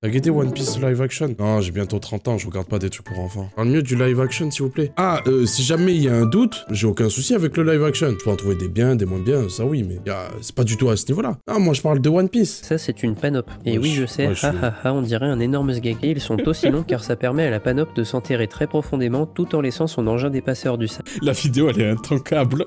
T'as guetté One Piece live action? Non, j'ai bientôt 30 ans, je regarde pas des trucs pour enfants. Parle mieux du live action, s'il vous plaît. Ah, si jamais il y a un doute, j'ai aucun souci avec le live action. Je peux en trouver des biens, des moins bien, ça oui, mais c'est pas du tout à ce niveau-là. Ah, moi je parle de One Piece. Ça, c'est une panop. Et oui, je sais, on dirait un énorme sgeg. Et ils sont aussi longs car ça permet à la panop de s'enterrer très profondément tout en laissant son engin dépasseur du sable. La vidéo, elle est intankable.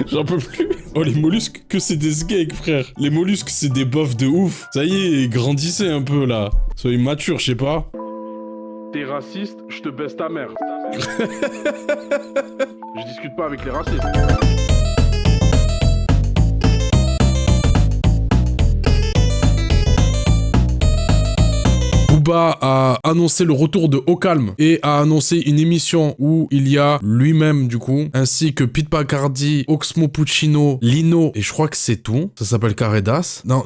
J'en peux plus. Oh, les mollusques, que c'est des sgeeks, frère. Les mollusques, c'est des bofs de ouf. Ça y est, grandissez un peu, là. Soyez matures, je sais pas. T'es raciste, je te baisse ta mère. Je discute pas avec les racistes. Booba a annoncé le retour de Au Calme et a annoncé une émission où il y a lui-même du coup, ainsi que Pete Bacardi, Oxmo Puccino, Lino et je crois que c'est tout. Ça s'appelle Caredas. Non,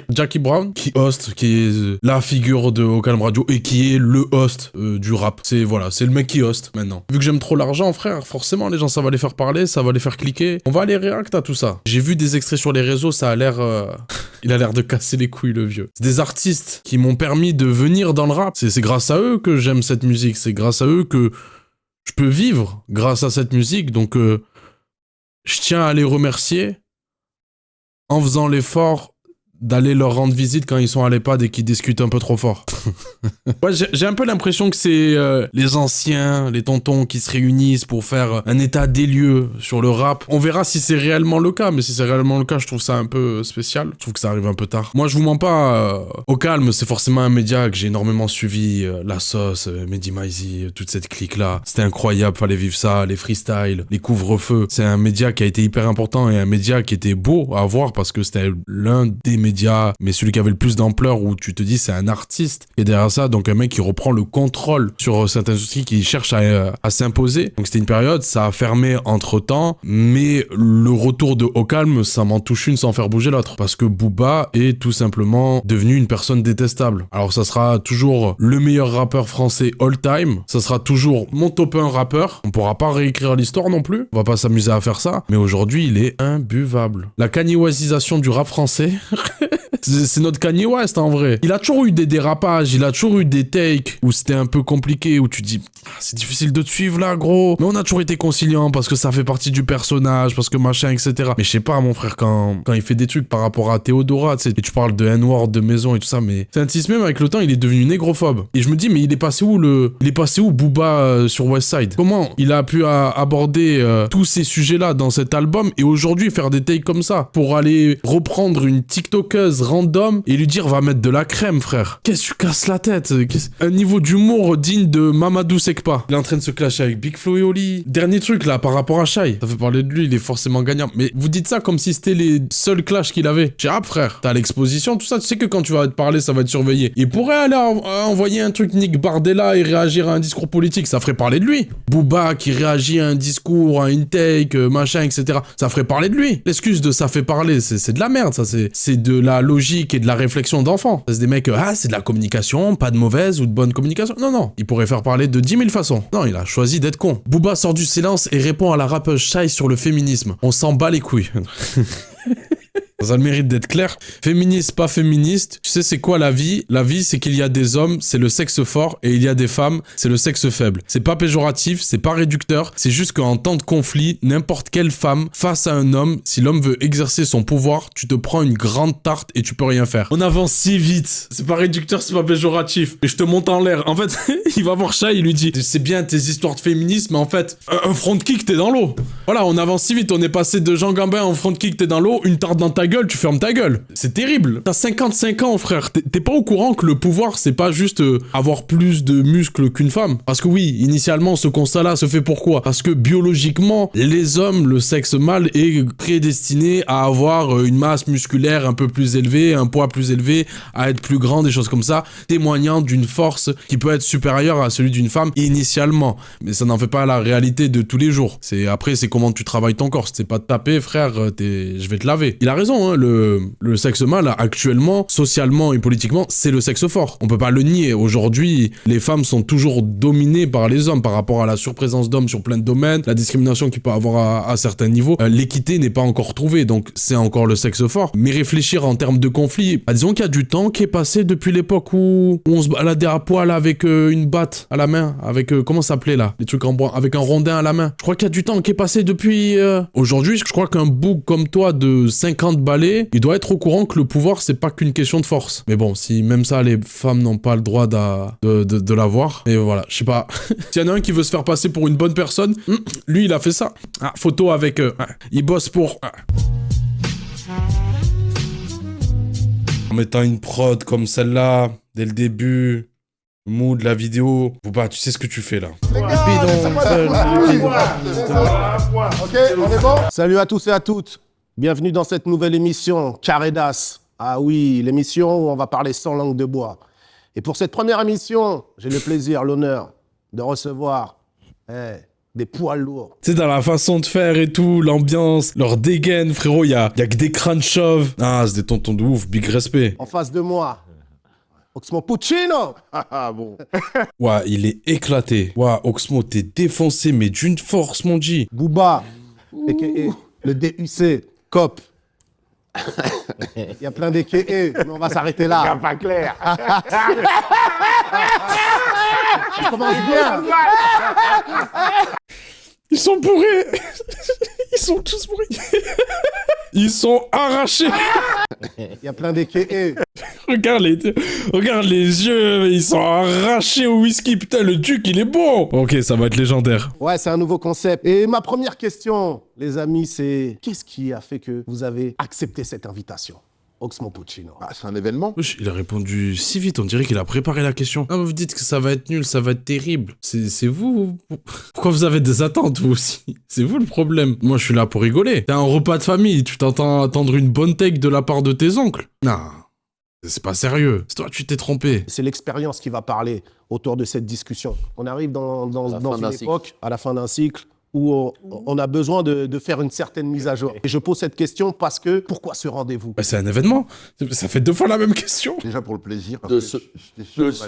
Jackie Brown qui host, qui est la figure de Au Calme Radio et qui est le host du rap. C'est voilà, c'est le mec qui host maintenant. Vu que j'aime trop l'argent, frère, forcément les gens ça va les faire parler, ça va les faire cliquer. On va aller réact à tout ça. J'ai vu des extraits sur les réseaux, ça a l'air il a l'air de casser les couilles le vieux. C'est des artistes qui m'ont permis de venir dans le rap. C'est grâce à eux que j'aime cette musique. C'est grâce à eux que je peux vivre grâce à cette musique. Donc, je tiens à les remercier en faisant l'effort d'aller leur rendre visite quand ils sont à l'EHPAD et qu'ils discutent un peu trop fort. Ouais, j'ai un peu l'impression que c'est les anciens, les tontons qui se réunissent pour faire un état des lieux sur le rap. On verra si c'est réellement le cas, mais si c'est réellement le cas, je trouve ça un peu spécial. Je trouve que ça arrive un peu tard. Moi, je vous mens pas, Au Calme, c'est forcément un média que j'ai énormément suivi. La Sauce, Mehdi Maizi, toute cette clique-là. C'était incroyable, fallait vivre ça, les freestyles, les couvre-feux. C'est un média qui a été hyper important et un média qui était beau à voir parce que c'était l'un des médias, mais celui qui avait le plus d'ampleur où tu te dis c'est un artiste qui est derrière ça, donc un mec qui reprend le contrôle sur certaines industries qui cherchent à s'imposer. Donc c'était une période, ça a fermé entre temps, mais le retour de Au Calme, ça m'en touche une sans faire bouger l'autre, parce que Booba est tout simplement devenu une personne détestable. Alors ça sera toujours le meilleur rappeur français all time, ça sera toujours mon top 1 rappeur, on pourra pas réécrire l'histoire non plus, on va pas s'amuser à faire ça, mais aujourd'hui il est imbuvable. La Kanye-Westisation du rap français... C'est notre Kanye West en vrai. Il a toujours eu des dérapages, il a toujours eu des takes où c'était un peu compliqué, où tu dis c'est difficile de te suivre là gros. Mais on a toujours été conciliant parce que ça fait partie du personnage, parce que machin, etc. Mais je sais pas mon frère, quand il fait des trucs par rapport à Théodora, tu sais, et tu parles de N-word, de maison et tout ça, mais c'est un tisme même avec le temps, il est devenu négrophobe. Et je me dis mais il est passé où Booba sur Westside? Comment il a pu aborder tous ces sujets-là dans cet album et aujourd'hui faire des takes comme ça pour aller reprendre une TikTokeuse random et lui dire va mettre de la crème frère. Qu'est-ce que tu casses la tête? Un niveau d'humour digne de Mamadou Sekpa. Il est en train de se clasher avec Big Flo et Oli. Dernier truc là par rapport à Shai. Ça fait parler de lui, il est forcément gagnant. Mais vous dites ça comme si c'était les seuls clashs qu'il avait. J'ai rap frère. T'as l'exposition, tout ça. Tu sais que quand tu vas te parler, ça va être surveillé. Il pourrait aller envoyer un truc Nick Bardella et réagir à un discours politique. Ça ferait parler de lui. Booba qui réagit à un discours, à une take, machin, etc. Ça ferait parler de lui. L'excuse de ça fait parler, c'est de la merde. Ça c'est de la logique et de la réflexion d'enfant. C'est des mecs, c'est de la communication, pas de mauvaise ou de bonne communication. Non, non, il pourrait faire parler de 10 000 façons. Non, il a choisi d'être con. Booba sort du silence et répond à la rappeuse Shai sur le féminisme. On s'en bat les couilles. Ça a le mérite d'être clair. Féministe, pas féministe. Tu sais, c'est quoi la vie? La vie, c'est qu'il y a des hommes, c'est le sexe fort, et il y a des femmes, c'est le sexe faible. C'est pas péjoratif, c'est pas réducteur, c'est juste qu'en temps de conflit, n'importe quelle femme, face à un homme, si l'homme veut exercer son pouvoir, tu te prends une grande tarte et tu peux rien faire. On avance si vite. C'est pas réducteur, c'est pas péjoratif. Mais je te monte en l'air. En fait, il va voir Shai, il lui dit, c'est bien tes histoires de féminisme, mais en fait, un front kick, t'es dans l'eau. Voilà, on avance si vite, on est passé de Jean Gabin en front kick, t'es dans l'eau, une tarte dans ta gueule, tu fermes ta gueule. C'est terrible. T'as 55 ans, frère. T'es pas au courant que le pouvoir, c'est pas juste avoir plus de muscles qu'une femme. Parce que oui, initialement, ce constat-là se fait pourquoi? Parce que biologiquement, les hommes, le sexe mâle est prédestiné à avoir une masse musculaire un peu plus élevée, un poids plus élevé, à être plus grand, des choses comme ça, témoignant d'une force qui peut être supérieure à celui d'une femme initialement. Mais ça n'en fait pas la réalité de tous les jours. Après, c'est comment tu travailles ton corps. C'est pas de taper, frère, je vais te laver. Il a raison. attention, hein, le sexe mâle, actuellement, socialement et politiquement, c'est le sexe fort. On peut pas le nier. Aujourd'hui, les femmes sont toujours dominées par les hommes par rapport à la surprésence d'hommes sur plein de domaines, la discrimination qu'il peut avoir à certains niveaux. L'équité n'est pas encore trouvée, donc c'est encore le sexe fort. Mais réfléchir en termes de conflit, disons qu'il y a du temps qui est passé depuis l'époque où on se baladait à poil avec une batte à la main, avec, comment ça s'appelait là, les trucs en bois, avec un rondin à la main. Je crois qu'il y a du temps qui est passé depuis... Aujourd'hui, je crois qu'un bouc comme toi de 50 balais, il doit être au courant que le pouvoir, c'est pas qu'une question de force. Mais bon, si même ça, les femmes n'ont pas le droit de l'avoir, et voilà, je sais pas. S'il y en a un qui veut se faire passer pour une bonne personne, lui, il a fait ça. Ah, photo avec... il bosse pour... En mettant une prod comme celle-là, dès le début, le mood, la vidéo, bah, tu sais ce que tu fais là. Ok, on est bon? Salut à tous et à toutes. Bienvenue dans cette nouvelle émission, Carré d'As. Ah oui, l'émission où on va parler sans langue de bois. Et pour cette première émission, j'ai le plaisir, l'honneur de recevoir des poids lourds. Tu sais, dans la façon de faire et tout, l'ambiance, leur dégaine, frérot, y a que des crânes chauves. Ah, c'est des tontons de ouf, big respect. En face de moi, Oxmo Puccino. Ah bon. Ouais, il est éclaté. Ouais, Oxmo, t'es défoncé, mais d'une force, mon G. Booba, a.k.a. le DUC, COP. Il y a plein d'AKA, mais on va s'arrêter là. Pas clair. On commence bien. Ils sont bourrés. Ils sont tous bourrés. Ils sont arrachés. Il y a plein d'AKA. Regarde les yeux, ils sont arrachés au whisky. Putain, le duc, il est bon. Ok, ça va être légendaire. Ouais, c'est un nouveau concept. Et ma première question, les amis, c'est qu'est-ce qui a fait que vous avez accepté cette invitation? Oxmo Puccino. Ah, c'est un événement. Wesh, il a répondu si vite, on dirait qu'il a préparé la question. Ah, vous dites que ça va être nul, ça va être terrible. C'est vous? Pourquoi vous avez des attentes, vous aussi? C'est vous le problème. Moi, je suis là pour rigoler. T'as un repas de famille, tu t'entends attendre une bonne take de la part de tes oncles? Non, c'est pas sérieux. C'est toi, tu t'es trompé. C'est l'expérience qui va parler autour de cette discussion. On arrive dans une époque, à la fin d'un cycle, où on a besoin de faire une certaine mise à jour. Et je pose cette question parce que, pourquoi ce rendez-vous? Bah, c'est un événement. Ça fait 2 fois la même question. Déjà pour le plaisir. De se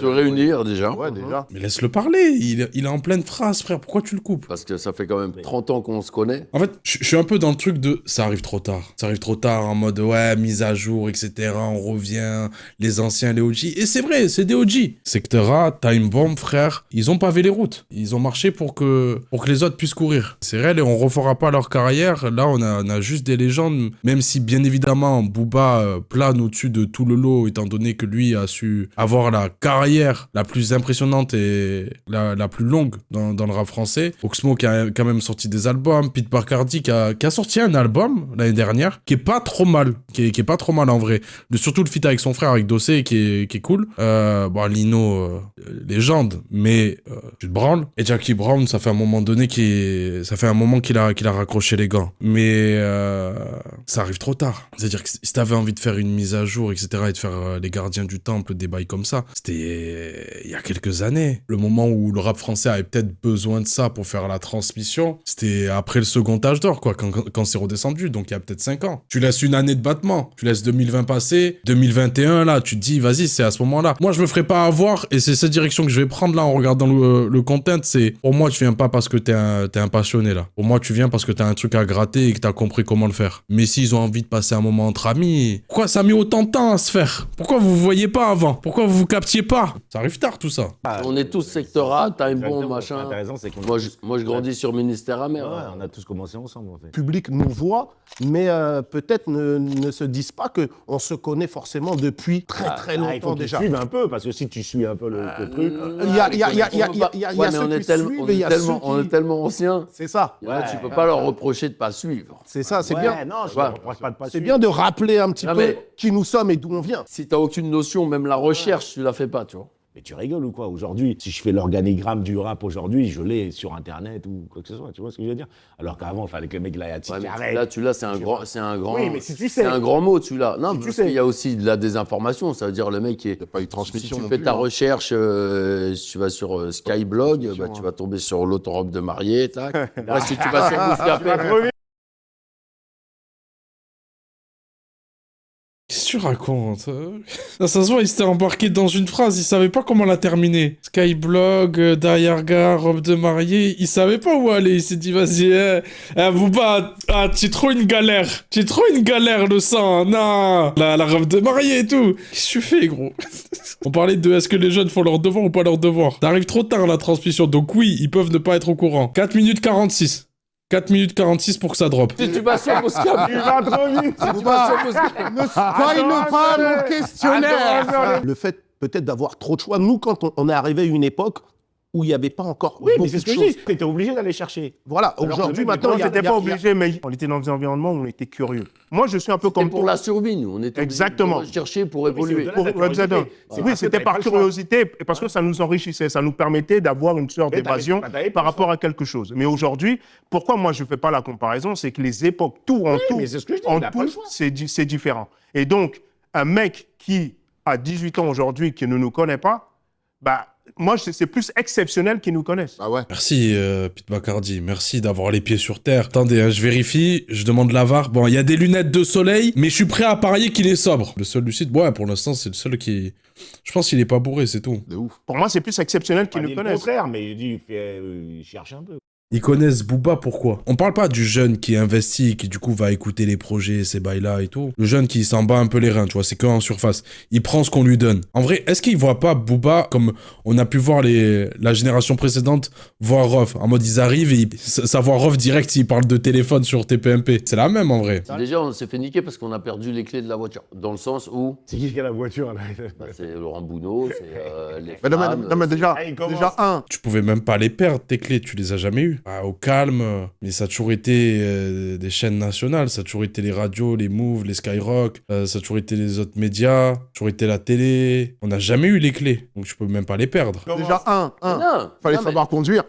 réunir déjà. Ouais, déjà. Mais laisse-le parler, il est en pleine phrase, frère. Pourquoi tu le coupes? Parce que ça fait quand même 30 ans qu'on se connaît. En fait, je suis un peu dans le truc de ça arrive trop tard. Ça arrive trop tard en mode ouais, mise à jour, etc. On revient, les anciens, les OG. Et c'est vrai, c'est des OG. Secteur A, Time Bomb, frère, ils ont pavé les routes. Ils ont marché pour que les autres puissent courir. C'est réel et on refera pas leur carrière. Là, on a juste des légendes, même si bien évidemment Booba plane au-dessus de tout le lot, étant donné que lui a su avoir la carrière la plus impressionnante et la plus longue dans le rap français. Oxmo qui a quand même sorti des albums, Pete Bacardi qui a sorti un album l'année dernière, qui est pas trop mal, qui est pas trop mal en vrai. Surtout le feat avec son frère, avec Dossé, qui est cool. Bon, Lino, légende, mais tu te branles. Et Jackie Brown, ça fait un moment donné qu'il a raccroché les gants. Mais ça arrive trop tard. C'est-à-dire que si t'avais envie de faire une mise à jour, etc., et de faire les gardiens du temple, des bails comme ça, c'était il y a quelques années. Le moment où le rap français avait peut-être besoin de ça pour faire la transmission, c'était après le second âge d'or, quoi, quand c'est redescendu, donc il y a peut-être 5 ans. Tu laisses une année de battement, tu laisses 2020 passer, 2021, là, tu te dis, vas-y, c'est à ce moment-là. Moi, je me ferai pas avoir, et c'est cette direction que je vais prendre là en regardant le content, c'est, pour moi, tu viens pas parce que t'es un passionné, là. Pour moi, tu viens parce que t'as un truc à gratter et que t'as compris comment le faire. Mais s'ils ont envie de passer un moment entre amis, pourquoi ça a mis autant de temps à se faire? Pourquoi vous voyez pas avant? Pourquoi vous captiez pas? Ça arrive tard, tout ça. On est tous secteur A, Time Bomb, machin. Intéressant, c'est qu'on Moi, je grandis sur Ministère amer. Ouais, on a tous commencé ensemble, en fait. Le public nous voit, mais peut-être ne se disent pas qu'on se connaît forcément depuis très Il faut longtemps que tu déjà. suives un peu, parce que si tu suis un peu le truc... Il y a ceux qui suivent et il y a ceux on est qui... tellement anciens. C'est ça. Ouais, tu peux pas leur reprocher de pas suivre. C'est ça, c'est Ouais, bien. non, je Ouais. ne reproche pas de pas C'est suivre. bien de rappeler un petit Non, peu mais- qui nous sommes et d'où on vient. Si t'as aucune notion, même la recherche, tu la fais pas, tu vois. Mais tu rigoles ou quoi? Aujourd'hui, si je fais l'organigramme du rap aujourd'hui, je l'ai sur Internet ou quoi que ce soit, tu vois ce que je veux dire? Alors qu'avant, il fallait que le mec l'aille à Ouais, mais arrête. là, c'est un grand, Oui, mais si tu c'est sais. un grand mot, celui-là. Non, Si tu parce sais. qu'il y a aussi de la désinformation. Ça veut dire le mec qui est. Il n'y a pas eu de Si transmission tu non fais plus, ta hein. recherche, si tu vas sur Skyblog, bah, tu vas tomber sur l'autorobe de mariée, tac. Après, si tu vas sur Bouscapé, tu racontes? Ça se voit, il s'était embarqué dans une phrase, il savait pas comment la terminer. Skyblog, derrière-gare, robe de mariée, il savait pas où aller, il s'est dit, vas-y, Booba, tu trop une galère. Tu trop une galère, le sang, non. La robe de mariée et tout. Qu'est-ce que tu fais, gros? On parlait de est-ce que les jeunes font leur devoir ou pas leur devoir. T'arrives trop tard à la transmission, donc oui, ils peuvent ne pas être au courant. 4 minutes 46. 4 minutes 46 pour que ça drop. Si tu vas sur Moscap, Il va trop vite. tu vas sur Moscap. Ne spoil pas mon questionnaire. Le fait peut-être d'avoir trop de choix. Nous, quand on est arrivé à une époque où il n'y avait pas encore Oui, mais beaucoup c'est ce de que je choses. dis. T'étais obligé d'aller chercher. Voilà, Alors que aujourd'hui, nous, maintenant, On il y a... n'était il y a- pas il y a- obligé, mais on était dans des environnements où on était curieux. Moi, je suis un peu C'était comme pour toi. la survie, nous. On était Exactement. obligés de chercher pour évoluer. c'est au-delà de la Exactement. curiosité. Oui, c'était par curiosité, et parce que ça nous enrichissait, ça nous permettait d'avoir une sorte Mais t'avais- d'évasion t'avais pas par le rapport à quelque chose. Mais aujourd'hui, pourquoi moi je ne fais pas la comparaison, c'est que les époques, tout en tout, mais c'est ce que je dis, en il a pas le tout, choix. c'est différent. Et donc, un mec qui a 18 ans aujourd'hui, qui ne nous connaît pas, bah, moi, c'est plus exceptionnel qu'ils nous connaissent. Ah ouais. Merci, Pete Bacardi. Merci d'avoir les pieds sur terre. Attendez, hein, je vérifie. Je demande la VAR. Bon, il y a des lunettes de soleil, mais je suis prêt à parier qu'il est sobre. Le seul lucide, ouais, pour l'instant, c'est le seul qui... Je pense qu'il est pas bourré, c'est tout. De ouf. Pour moi, c'est plus exceptionnel qu'ils Pas nous dit le connaissent. contraire, mais il dit, il cherche un peu. Ils connaissent Booba, pourquoi? On parle pas du jeune qui investit, qui du coup va écouter les projets, ces bails-là et tout. Le jeune qui s'en bat un peu les reins, tu vois, c'est que en surface. Il prend ce qu'on lui donne. En vrai, est-ce qu'il voit pas Booba comme on a pu voir la génération précédente voir Rof? En mode, ils arrivent et ça voit Rof direct, ils parlent de téléphone sur TPMP. C'est la même, en vrai. Déjà, on s'est fait niquer parce qu'on a perdu les clés de la voiture. Dans le sens où C'est qui a la voiture, là? c'est Laurent Bounot, c'est les Mais non, mais, femmes, non, mais déjà, Ah, il commence. déjà, Tu pouvais même pas les perdre, tes clés, tu les as jamais eues. Ah, au calme, mais ça a toujours été des chaînes nationales, ça a toujours été les radios, les Move, les Skyrock, ça a toujours été les autres médias, ça a toujours été la télé. On n'a jamais eu les clés, donc tu peux même pas les perdre. déjà Non, fallait non, mais savoir conduire.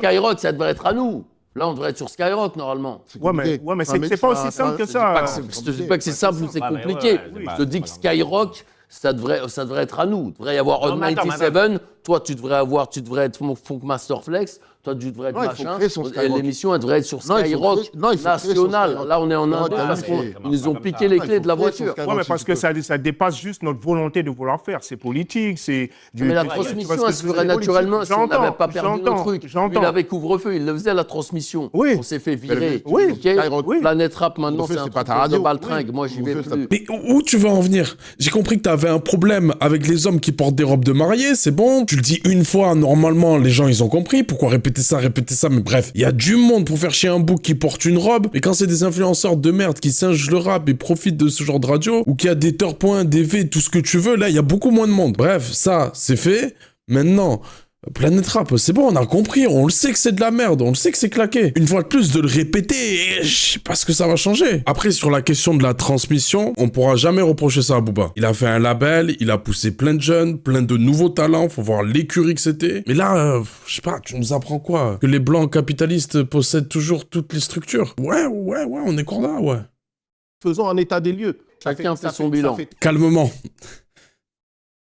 Skyrock, ça devrait être à nous. Là, on devrait être sur Skyrock, normalement. Ouais, mais c'est pas aussi simple que ça. Je te dis pas que c'est simple ou c'est Ah, mais compliqué. ouais, ouais, Je te dis que Skyrock, ça devrait être à nous. Il devrait y avoir Non, Hot mais attends, 97. Toi, tu devrais être Funk Masterflex. Toi, tu devrais être Non, il faut machin. créer son Et Skyrock. l'émission, elle devrait être sur Non, il faut Skyrock créer- non, il faut créer son national. Skyrock. Là, on est en Non, Inde t'as parce raison. qu'ils nous ont piqué Non, les il clés faut de la créer son voiture. Skyrock. Ouais, mais si parce tu que peux. ça dépasse juste notre volonté de vouloir faire. C'est politique, c'est... Mais la tu vois transmission, ce que elle se c'est ferait politique. naturellement si on J'entends, n'avait pas perdu j'entends, nos trucs. Lui, j'entends. il avait couvre-feu, il le faisait la transmission. Oui. On s'est fait virer. Oui, ok Skyrock. oui. Planète Rap, maintenant, Couvre-feu, c'est un c'est pas truc ta radio. de baltringue. Oui. Moi, j'y vais Couvre-feu, ça plus. Mais où tu veux en venir? J'ai compris que t'avais un problème avec les hommes qui portent des robes de mariée, c'est bon. Tu le dis une fois, normalement, les gens, ils ont compris. Pourquoi répéter ça, mais bref. Il y a du monde pour faire chier un bouc qui porte une robe. Et quand c'est des influenceurs de merde qui singent le rap et profitent de ce genre de radio, ou qu'il y a des turpoints, des V, tout ce que tu veux, là, il y a beaucoup moins de monde. Bref, ça, c'est fait. Maintenant... Planète Rap, c'est bon, on a compris, on le sait que c'est de la merde, on le sait que c'est claqué. Une fois de plus, de le répéter, je sais pas ce que ça va changer. Après, sur la question de la transmission, on pourra jamais reprocher ça à Booba. Il a fait un label, il a poussé plein de jeunes, plein de nouveaux talents, faut voir l'écurie que c'était. Mais là, je sais pas, tu nous apprends quoi? Que les blancs capitalistes possèdent toujours toutes les structures? Ouais, on est corda, ouais. Faisons un état des lieux. Chacun fait son bilan. Ça fait Calmement.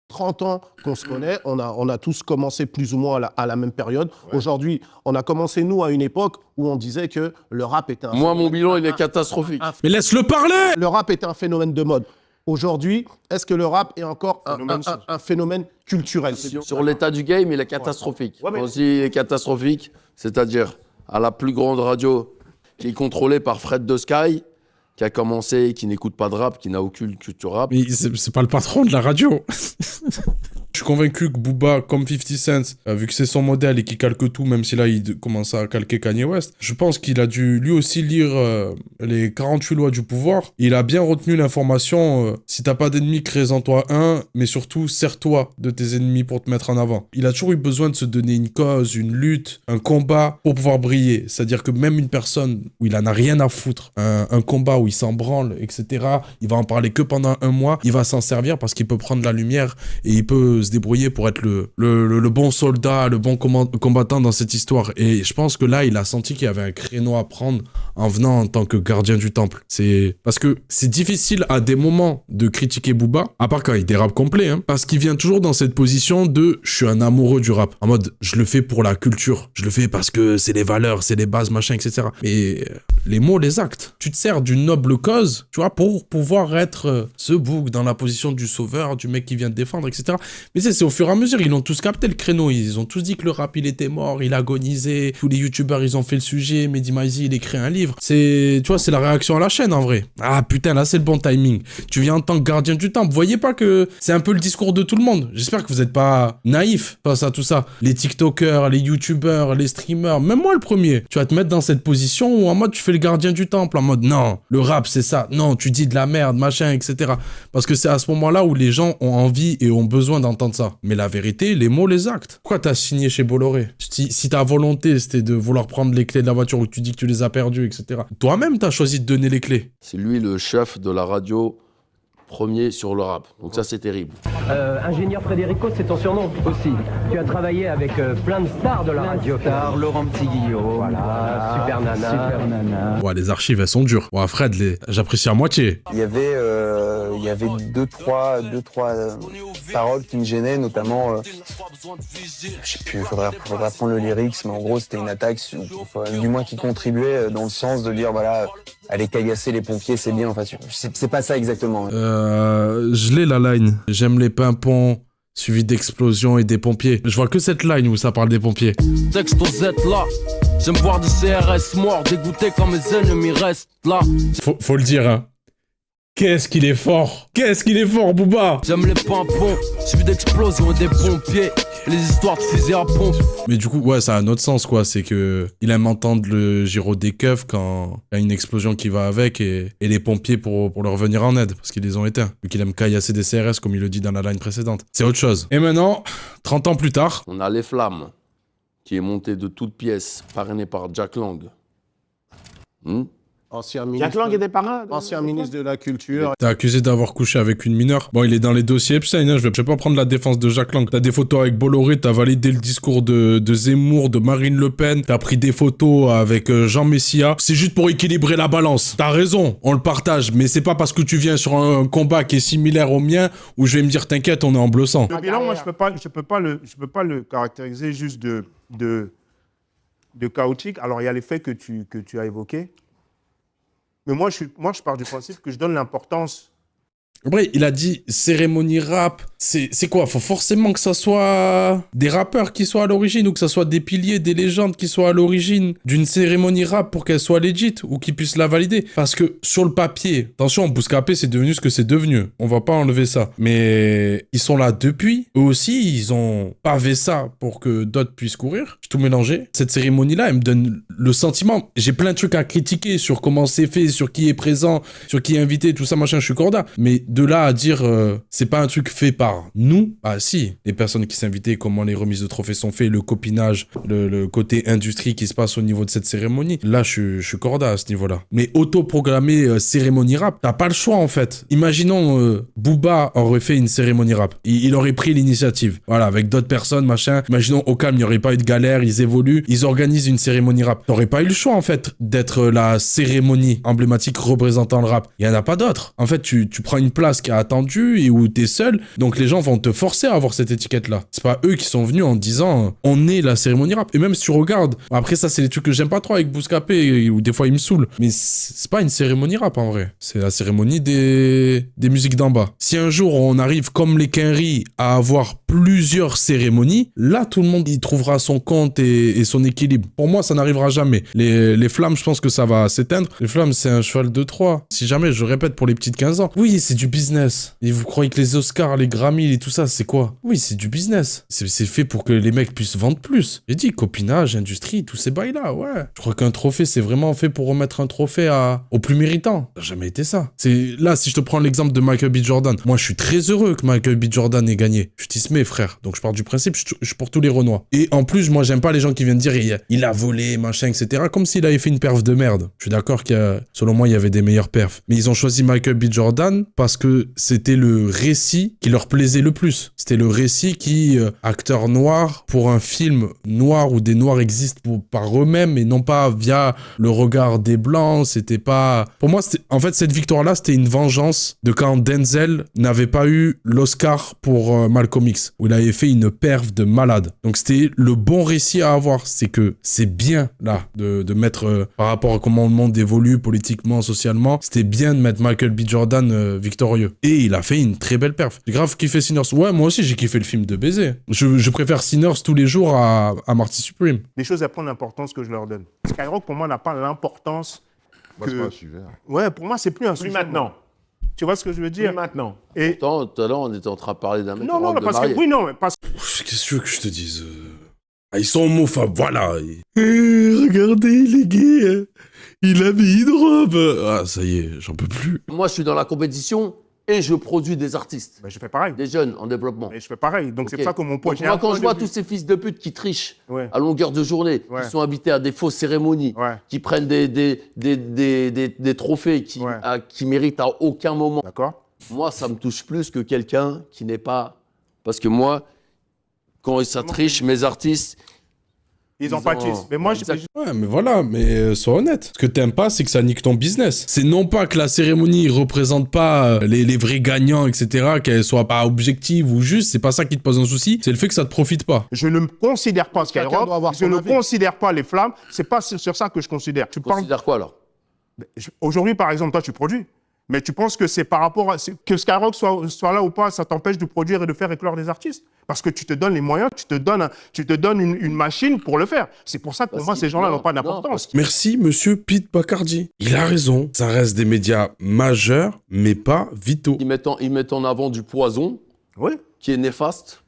30 ans qu'on se connaît, on a tous commencé plus ou moins à la même période. Aujourd'hui, on a commencé, nous, à une époque où on disait que le rap était un Moi, phénomène- mon bilan, il est catastrophique. Mais laisse-le parler! Le rap était un phénomène de mode. Aujourd'hui, est-ce que le rap est encore un phénomène culturel? Sur l'état du game, il est catastrophique. Ouais, mais- Quand je dis il est catastrophique, c'est-à-dire à la plus grande radio qui est contrôlée par Fred de Sky, qui a commencé, qui n'écoute pas de rap, qui n'a aucune culture rap. Mais c'est pas le patron de la radio. Je suis convaincu que Booba, comme 50 Cent, vu que c'est son modèle et qu'il calque tout, même si là il commence à calquer Kanye West, je pense qu'il a dû lui aussi lire les 48 lois du pouvoir. Il a bien retenu l'information, si t'as pas d'ennemis, crée-en toi un, mais surtout sers-toi de tes ennemis pour te mettre en avant. Il a toujours eu besoin de se donner une cause, une lutte, un combat pour pouvoir briller. C'est-à-dire que même une personne où il en a rien à foutre, un combat où il s'en branle, etc., il va en parler que pendant un mois, il va s'en servir parce qu'il peut prendre la lumière et il peut se débrouiller pour être le bon soldat, le bon combattant dans cette histoire. Et je pense que là, il a senti qu'il y avait un créneau à prendre en venant en tant que gardien du temple. C'est parce que c'est difficile à des moments de critiquer Booba, à part quand il dérape complet, hein, parce qu'il vient toujours dans cette position de je suis un amoureux du rap, en mode je le fais pour la culture, je le fais parce que c'est les valeurs, c'est les bases, machin, etc. Mais les mots, les actes, tu te sers d'une noble cause, tu vois, pour pouvoir être ce bouc dans la position du sauveur, du mec qui vient te défendre, etc. Mais c'est au fur et à mesure, ils ont tous capté le créneau, ils ont tous dit que le rap il était mort, il agonisait, tous les youtubeurs ils ont fait le sujet, Mehdi Maizi il écrit un livre, c'est, tu vois, c'est la réaction à la chaîne en vrai. Ah putain, là c'est le bon timing, tu viens en tant que gardien du temple, voyez pas que c'est un peu le discours de tout le monde, j'espère que vous êtes pas naïfs face à tout ça, les tiktokers, les youtubeurs, les streamers, même moi le premier, tu vas te mettre dans cette position où en mode tu fais le gardien du temple, en mode non, le rap c'est ça, non, tu dis de la merde, machin, etc. Parce que c'est à ce moment-là où les gens ont envie et ont besoin d'entendre ça. Mais la vérité, les mots, les actes. Pourquoi t'as signé chez Bolloré? Si ta volonté c'était de vouloir prendre les clés de la voiture ou que tu dis que tu les as perdues, etc. Toi-même t'as choisi de donner les clés. C'est lui le chef de la radio premier sur le rap. Donc ça, c'est terrible. Ingénieur Frédérico, c'est ton surnom aussi. Tu as travaillé avec plein de stars de la radio. Stars, Laurent Petit-Guillaume, voilà, Super Nana. Ouais, les archives, elles sont dures. Ouais, Fred, j'apprécie à moitié. Il y avait deux, trois paroles qui me gênaient, notamment, je sais plus, faudrait prendre le lyrics, mais en gros, c'était une attaque, du moins qui contribuait dans le sens de dire, voilà, aller caillasser les pompiers, c'est bien, enfin, c'est pas ça exactement. Je l'ai la line. J'aime les pimpons, suivi d'explosions et des pompiers. Je vois que cette line où ça parle des pompiers. Texte aux Z là, j'aime voir des CRS morts, dégoûté quand mes ennemis restent là. Faut le dire, hein. Qu'est-ce qu'il est fort! Qu'est-ce qu'il est fort, Booba! J'aime les pimpons, suivi d'explosions et des pompiers. Les histoires de fusées à pompe. Mais du coup, ouais, ça a un autre sens, quoi. C'est que il aime entendre le gyro des keufs quand il y a une explosion qui va avec et les pompiers pour leur venir en aide, parce qu'ils les ont éteints. Vu qu'il aime caillasser des CRS, comme il le dit dans la line précédente. C'est autre chose. Et maintenant, 30 ans plus tard... On a Les Flammes, qui est monté de toutes pièces, parrainé par Jack Lang. Ancien ministre, Jack Lang était parrain. ancien ministre de la Culture. T'es accusé d'avoir couché avec une mineure. Bon, il est dans les dossiers Epstein, hein. Je vais pas prendre la défense de Jack Lang. T'as des photos avec Bolloré, t'as validé le discours de Zemmour, de Marine Le Pen, t'as pris des photos avec Jean Messia. C'est juste pour équilibrer la balance. T'as raison, on le partage, mais c'est pas parce que tu viens sur un combat qui est similaire au mien où je vais me dire t'inquiète, on est en bleu sang. Le bilan, moi, je peux pas le caractériser juste de chaotique. Alors, il y a les faits que tu as évoqués. Mais moi, je pars du principe que je donne l'importance. Après, il a dit cérémonie rap. C'est quoi? Faut forcément que ça soit des rappeurs qui soient à l'origine ou que ça soit des piliers, des légendes qui soient à l'origine d'une cérémonie rap pour qu'elle soit legit ou qu'ils puissent la valider. Parce que sur le papier, attention, Bouscapé, c'est devenu ce que c'est devenu. On va pas enlever ça. Mais ils sont là depuis. Eux aussi, ils ont pavé ça pour que d'autres puissent courir. J'ai tout mélangé. Cette cérémonie-là, elle me donne le sentiment. J'ai plein de trucs à critiquer sur comment c'est fait, sur qui est présent, sur qui est invité, tout ça, machin, je suis corda. Mais de là à dire c'est pas un truc fait par nous, ah si, les personnes qui s'invitaient, comment les remises de trophées sont faites, le copinage, le côté industrie qui se passe au niveau de cette cérémonie, là je suis corda à ce niveau-là. Mais autoprogrammer cérémonie rap, t'as pas le choix en fait. Imaginons Booba aurait fait une cérémonie rap, il aurait pris l'initiative, voilà, avec d'autres personnes, machin. Imaginons au calme, il n'y aurait pas eu de galère, ils évoluent, ils organisent une cérémonie rap. T'aurais pas eu le choix en fait d'être la cérémonie emblématique représentant le rap. Il y en a pas d'autres. En fait, tu prends une place qui a attendu et où t'es seul, donc les gens vont te forcer à avoir cette étiquette-là. C'est pas eux qui sont venus en disant on est la cérémonie rap. Et même si tu regardes, après ça c'est les trucs que j'aime pas trop avec Bouscapé, où des fois il me saoule, mais c'est pas une cérémonie rap en vrai. C'est la cérémonie des musiques d'en bas. Si un jour on arrive comme les Quinry à avoir plusieurs cérémonies, là tout le monde y trouvera son compte et son équilibre. Pour moi ça n'arrivera jamais. Les flammes, je pense que ça va s'éteindre. Les flammes c'est un cheval de Troie. Si jamais, je répète pour les petites 15 ans, oui c'est du business. Et vous croyez que les Oscars, les Grammys et tout ça, c'est quoi? Oui, c'est du business. C'est fait pour que les mecs puissent vendre plus. J'ai dit copinage, industrie, tous ces bails-là, ouais. Je crois qu'un trophée, c'est vraiment fait pour remettre un trophée aux plus méritants. Ça n'a jamais été ça. Là, si je te prends l'exemple de Michael B. Jordan, moi, je suis très heureux que Michael B. Jordan ait gagné. Je suis tismé, frère. Donc, je pars du principe, je suis pour tous les Renois. Et en plus, moi, j'aime pas les gens qui viennent dire il a volé, machin, etc. Comme s'il avait fait une perf de merde. Je suis d'accord selon moi, il y avait des meilleures perfs. Mais ils ont choisi Michael B. Jordan parce parce que c'était le récit qui leur plaisait le plus. C'était le récit qui, acteur noir, pour un film noir où des noirs existent par eux-mêmes et non pas via le regard des blancs, c'était pas... Pour moi, en fait, cette victoire-là, c'était une vengeance de quand Denzel n'avait pas eu l'Oscar pour Malcolm X, où il avait fait une perf de malade. Donc c'était le bon récit à avoir. C'est que c'est bien, là, de mettre, par rapport à comment le monde évolue politiquement, socialement, c'était bien de mettre Michael B. Jordan victorieux. Et il a fait une très belle perf. J'ai grave kiffé Sinners. Ouais, moi aussi, j'ai kiffé le film de baiser. Je préfère Sinners tous les jours à Marty Supreme. Les choses, elles prennent l'importance que je leur donne. Skyrock, pour moi, n'a pas l'importance que... c'est pas un sujet. Ouais, pour moi, c'est plus un Plus sujet. maintenant. Tu vois ce que je veux dire? Plus maintenant. Et... Pourtant, tout à l'heure, on était en train de parler d'un mec Non, en robe de parce que... mariée. Oui, non, mais parce que... Qu'est-ce que tu veux que je te dise Ils sont homophobes, voilà. Regardez, les gays, il a mis une robe. Ah, ça y est, j'en peux plus. Moi, je suis dans la compétition et je produis des artistes. Ben, je fais pareil. Des jeunes en développement. Et je fais pareil. Donc, c'est Ok. pour ça que mon point... Donc, moi, quand je vois tous ces fils de pute qui trichent Ouais. à longueur de journée, Ouais. qui sont invités à des fausses cérémonies, Ouais. qui prennent des trophées Ouais. qui méritent à aucun moment, D'accord? moi, ça me touche plus que quelqu'un qui n'est pas... Parce que moi, quand ça triche, mes artistes... Ils en pâtissent. Mais moi, je... Ouais, mais voilà, mais sois honnête. Ce que t'aimes pas, c'est que ça nique ton business. C'est non pas que la cérémonie représente pas les vrais gagnants, etc., qu'elle soit pas objective ou juste, c'est pas ça qui te pose un souci, c'est le fait que ça te profite pas. Je ne me considère pas Chacun Skyrock, doit avoir je son ne avis. considère pas les flammes, c'est pas sur ça que je considère. Tu Tu parles... considères quoi, alors? Aujourd'hui, par exemple, toi, tu produis. Mais tu penses que c'est par rapport à... Que Skyrock soit là ou pas, ça t'empêche de produire et de faire éclore des artistes? Parce que tu te donnes les moyens, tu te donnes une machine pour le faire. C'est pour ça que pour moi, ces gens-là n'ont pas d'importance. Merci, monsieur Pete Bacardi. Il a raison. Ça reste des médias majeurs, mais pas vitaux. Ils mettent en avant du poison Oui. qui est néfaste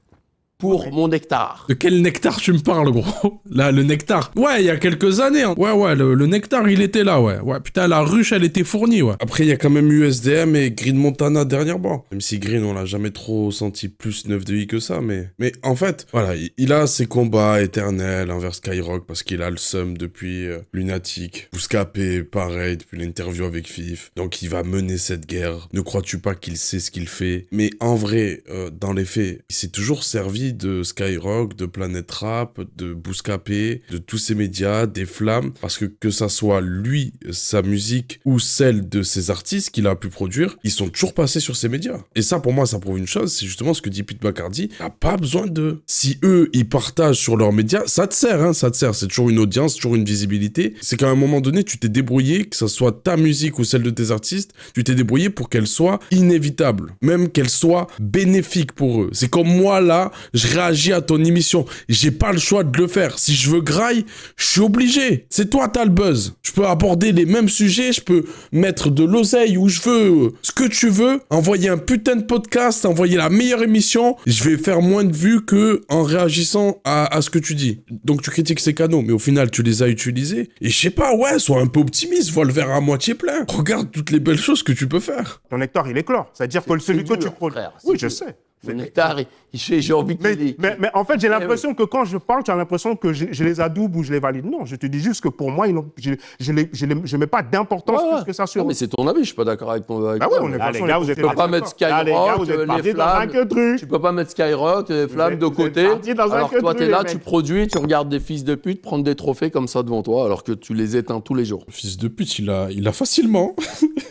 pour mon nectar. De quel nectar tu me parles, gros? Là, le nectar. Ouais, il y a quelques années. Hein. Ouais, le nectar, il était là, ouais. Ouais, putain, la ruche, elle était fournie, ouais. Après, il y a quand même eu SDM et Green Montana dernièrement. Même si Green, on l'a jamais trop senti plus 9 de I que ça, mais en fait, voilà, il a ses combats éternels envers Skyrock parce qu'il a le seum depuis Lunatic. Bouscapé, pareil, depuis l'interview avec Fif. Donc, il va mener cette guerre. Ne crois-tu pas qu'il sait ce qu'il fait? Mais en vrai, dans les faits, il s'est toujours servi de Skyrock, de Planet Rap, de Bouscapé, de tous ces médias, des flammes, parce que ça soit lui, sa musique, ou celle de ses artistes qu'il a pu produire, ils sont toujours passés sur ces médias. Et ça, pour moi, ça prouve une chose, c'est justement ce que dit Pete Bacardi, il n'a pas besoin d'eux. Si eux, ils partagent sur leurs médias, ça te sert, hein, ça te sert. C'est toujours une audience, toujours une visibilité. C'est qu'à un moment donné, tu t'es débrouillé, que ça soit ta musique ou celle de tes artistes, tu t'es débrouillé pour qu'elle soit inévitable, même qu'elle soit bénéfique pour eux. C'est comme moi, là, je réagis à ton émission. J'ai pas le choix de le faire. Si je veux graille, je suis obligé. C'est toi, t'as le buzz. Je peux aborder les mêmes sujets, je peux mettre de l'oseille où je veux, ce que tu veux, envoyer un putain de podcast, envoyer la meilleure émission. Je vais faire moins de vues que en réagissant à ce que tu dis. Donc tu critiques ces canaux, mais au final, tu les as utilisés. Et je sais pas, ouais, sois un peu optimiste, vois le verre à moitié plein. Regarde toutes les belles choses que tu peux faire. Ton nectar, il éclore. C'est-à-dire que celui que tu produis... Oui, je sais. Le nectar, j'ai envie qu'il mais en fait, j'ai l'impression que quand je parle, tu as l'impression que je les adoube ou je les valide. Non, je te dis juste que pour moi, je mets pas d'importance plus que ça sur eux. Mais c'est ton avis, je suis pas d'accord avec ton avis. Ah ouais, on est Là, les on gars, est- vous êtes Tu peux pas mettre Skyrock, vous êtes les partis dans un flammes. queutru. Tu peux pas mettre Skyrock, les flammes de vous êtes côté. partis dans un Alors que toi, queutru, t'es là, les tu mecs. produis, tu regardes des fils de pute prendre des trophées comme ça devant toi, alors que tu les éteins tous les jours. Fils de pute, il a facilement.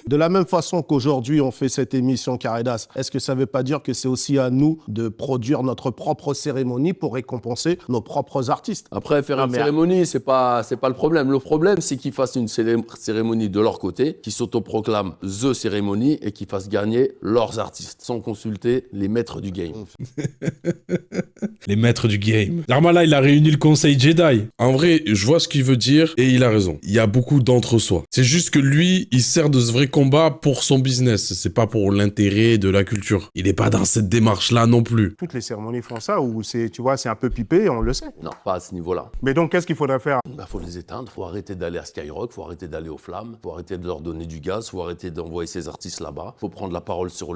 De la même façon qu'aujourd'hui, on fait cette émission Caredas, est-ce que ça ne veut pas dire que c'est aussi à nous de produire notre propre cérémonie pour récompenser nos propres artistes? Après, faire une cérémonie, c'est pas le problème. Le problème, c'est qu'ils fassent une cérémonie de leur côté, qu'ils s'autoproclament The Cérémonie et qu'ils fassent gagner leurs artistes, sans consulter les maîtres du game. Les maîtres du game. Darmala, il a réuni le conseil Jedi. En vrai, je vois ce qu'il veut dire et il a raison. Il y a beaucoup d'entre-soi. C'est juste que lui, il sert de ce vrai combat pour son business. C'est pas pour l'intérêt de la culture. Il est pas dans cette démarche-là non plus. Toutes les cérémonies font ça, où c'est, tu vois, c'est un peu pipé, on le sait. Non, pas à ce niveau-là. Mais donc, qu'est-ce qu'il faudrait faire? Faut les éteindre, faut arrêter d'aller à Skyrock, faut arrêter d'aller aux flammes, faut arrêter de leur donner du gaz, faut arrêter d'envoyer ces artistes là-bas, faut prendre la parole sur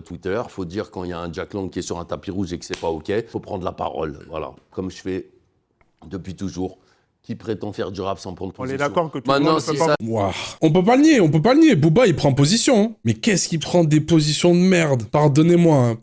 Twitter, faut dire quand il y a un Jack Lang qui est sur un tapis rouge et que c'est pas OK, faut prendre la parole, voilà, comme je fais depuis toujours. qui prétend faire du rap sans prendre On position. est d'accord que tout le Maintenant, monde ne peut si pas... ça... Ouah. On peut pas le nier. Booba, il prend position. Hein. Mais qu'est-ce qu'il prend des positions de merde? Pardonnez-moi,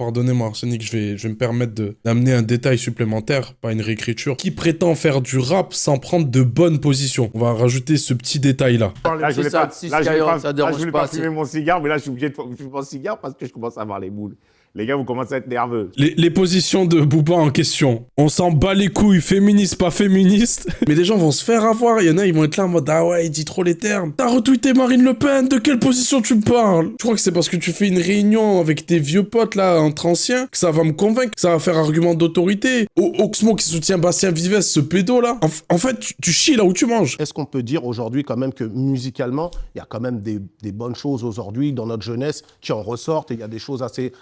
Arsenic, je vais me permettre d'amener un détail supplémentaire, pas une réécriture. Qui prétend faire du rap sans prendre de bonnes positions? On va rajouter ce petit détail-là. Là, je voulais ça- pas, si là, je voulais Skyrock, pas, ça là, dérange je voulais pas, pas fumer mon cigare, mais là, je suis obligé de fumer mon cigare parce que je commence à avoir les boules. Les gars, vous commencez à être nerveux. Les positions de Booba en question. On s'en bat les couilles, féministe, pas féministe. Mais les gens vont se faire avoir. Il y en a, ils vont être là en mode ah ouais, il dit trop les termes. T'as retweeté Marine Le Pen, de quelle position tu me parles? Je crois que c'est parce que tu fais une réunion avec tes vieux potes là, entre anciens, que ça va me convaincre, que ça va faire argument d'autorité. Oxmo qui soutient Bastien Vives, ce pédo là. En fait, tu chies là où tu manges. Est-ce qu'on peut dire aujourd'hui quand même que musicalement, il y a quand même des bonnes choses aujourd'hui dans notre jeunesse qui en ressortent et il y a des choses assez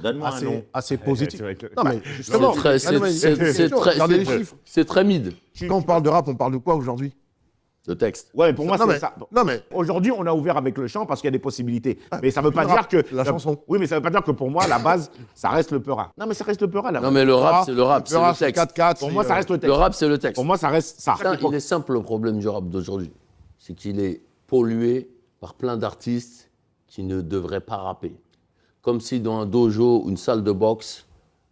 positives. Non mais justement, C'est très mid, Quand on parle de rap, on parle de quoi aujourd'hui? le texte. Ouais, mais pour moi, Non, c'est mais- ça. Non, mais aujourd'hui, on a ouvert avec le chant parce qu'il y a des possibilités. Mais ça veut pas le dire rap, que. la chanson. Oui, mais ça veut pas dire que pour moi, la base, ça reste le peura. Non, mais ça reste le peura, là. Non, mais le rap, c'est le rap, c'est le texte. 4-4. Pour moi, ça reste le texte. Le rap, c'est le texte. Pour moi, ça reste ça. Putain, il est simple le problème du rap d'aujourd'hui. C'est qu'il est pollué par plein d'artistes qui ne devraient pas rapper. Comme si dans un dojo ou une salle de boxe,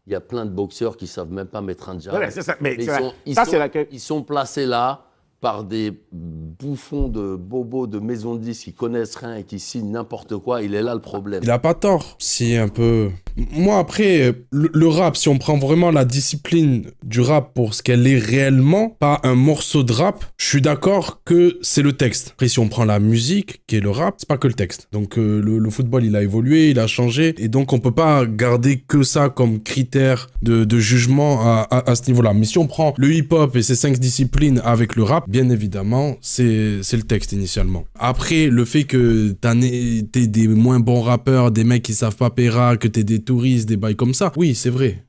il y a plein de boxeurs qui ne savent même pas mettre un jab. Ouais, c'est ça. Mais Mais c'est ils sont placés là par des bouffons de bobos de maison de disques qui connaissent rien et qui signent n'importe quoi. Il est là le problème. Il a pas tort. Si, un peu. Moi, après, le rap, si on prend vraiment la discipline du rap pour ce qu'elle est réellement, pas un morceau de rap, je suis d'accord que c'est le texte. Après, si on prend la musique, qui est le rap, c'est pas que le texte. Donc, le football, il a évolué, il a changé. Et donc, on peut pas garder que ça comme critère de jugement à ce niveau-là. Mais si on prend le hip-hop et ses 5 disciplines avec le rap, bien évidemment, c'est le texte initialement. Après, le fait que t'aies des moins bons rappeurs, des mecs qui savent pas péra, que t'aies des touristes, des bails comme ça, oui, c'est vrai.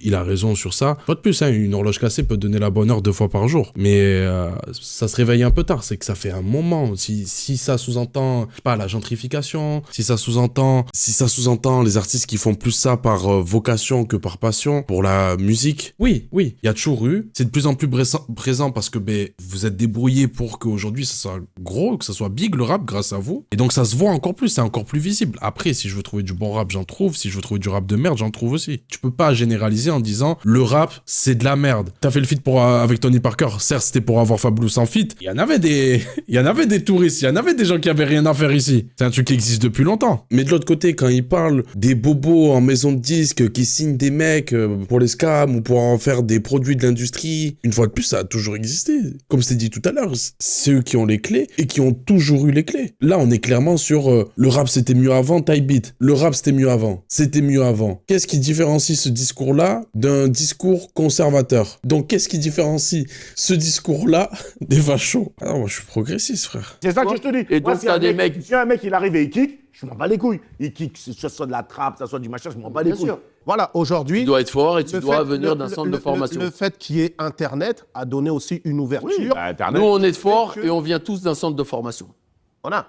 Il a raison sur ça. Pas de plus, hein, une horloge cassée peut donner la bonne heure 2 fois par jour. Mais ça se réveille un peu tard, c'est que ça fait un moment. Si ça sous-entend, je sais pas, la gentrification, si ça sous-entend les artistes qui font plus ça par vocation que par passion, pour la musique, oui, il y a toujours eu. C'est de plus en plus présent parce que vous êtes débrouillés pour qu'aujourd'hui ça soit gros, que ça soit big le rap grâce à vous. Et donc ça se voit encore plus, c'est encore plus visible. Après, si je veux trouver du bon rap, j'en trouve. Si je veux trouver du rap de merde, j'en trouve aussi. Tu peux pas généraliser en disant le rap, c'est de la merde. T'as fait le feat avec Tony Parker, certes c'était pour avoir Fabulous en feat. Il y en avait des touristes, il y en avait des gens qui avaient rien à faire ici. C'est un truc qui existe depuis longtemps. Mais de l'autre côté, quand ils parlent des bobos en maison de disques qui signent des mecs pour les scams ou pour en faire des produits de l'industrie, une fois de plus, ça a toujours existé. Comme je t'ai dit tout à l'heure, c'est eux qui ont les clés et qui ont toujours eu les clés. Là, on est clairement sur le rap c'était mieux avant, Type Beat. Le rap c'était mieux avant. C'était mieux avant. Qu'est-ce qui différencie ce discours-là d'un discours conservateur? Donc, qu'est-ce qui différencie ce discours-là des fachos? Alors, moi, je suis progressiste, frère. C'est ça que je te dis. Et Moi, donc, si t'as des mecs... Si un mec, il arrive et il kick, je m'en bats les couilles. Il kick, que ce soit de la trappe, que ce soit du machin, je m'en bats les couilles. Voilà, aujourd'hui... Tu dois être fort et tu le dois fait- venir le- d'un le- centre le- de formation. Le fait qu'il y ait Internet a donné aussi une ouverture. Oui, bah, Internet. Nous, on est fort et on vient tous d'un centre de formation. Voilà.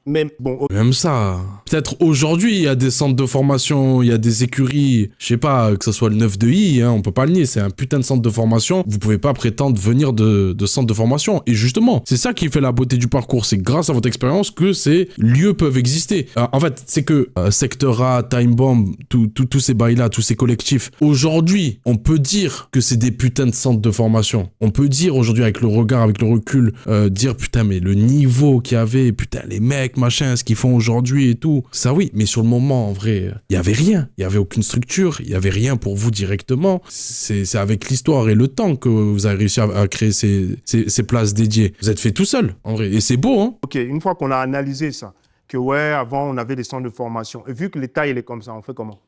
Mais bon, Même ça. Peut-être aujourd'hui, il y a des centres de formation, il y a des écuries, je sais pas, que ce soit le 9 de I, hein, on peut pas le nier, c'est un putain de centre de formation. Vous pouvez pas prétendre venir de centre de formation. Et justement, c'est ça qui fait la beauté du parcours. C'est grâce à votre expérience que ces lieux peuvent exister. En fait, c'est que Secteur A, Time Bomb, tous ces bails-là, tous ces collectifs, aujourd'hui, on peut dire que c'est des putains de centres de formation. On peut dire aujourd'hui, avec le regard, avec le recul, dire putain, mais le niveau qu'il y avait, putain, les mecs, machin, ce qu'ils font aujourd'hui et tout. Ça oui, mais sur le moment, en vrai, il y avait rien. Il y avait aucune structure, il y avait rien pour vous directement. C'est avec l'histoire et le temps que vous avez réussi à créer ces places dédiées. Vous êtes fait tout seul, en vrai. Et c'est beau, hein. Ok, une fois qu'on a analysé ça, que ouais, avant on avait des centres de formation, et vu que l'État il est comme ça, on fait comment?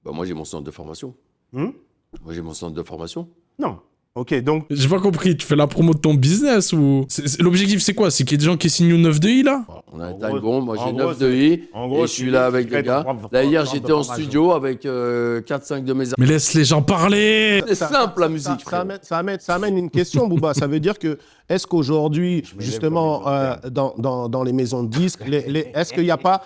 Bah, moi, j'ai mon centre de formation. Hmm? Moi, j'ai mon centre de formation. Non. Ok, donc... J'ai pas compris, tu fais la promo de ton business ou... L'objectif, c'est quoi? C'est qu'il y ait des gens qui signent au 9 de I, là? On a un En time gros- bomb, moi en j'ai gros, 9 de I, en gros, et je suis là avec les gars. Là, hier, j'étais en studio avec 4-5 de mes amis. Mais laisse les gens parler! C'est simple, la musique, ça frère. amène une question, Booba. Ça veut dire que, est-ce qu'aujourd'hui, justement, dans les maisons de disques, est-ce qu'il n'y a pas...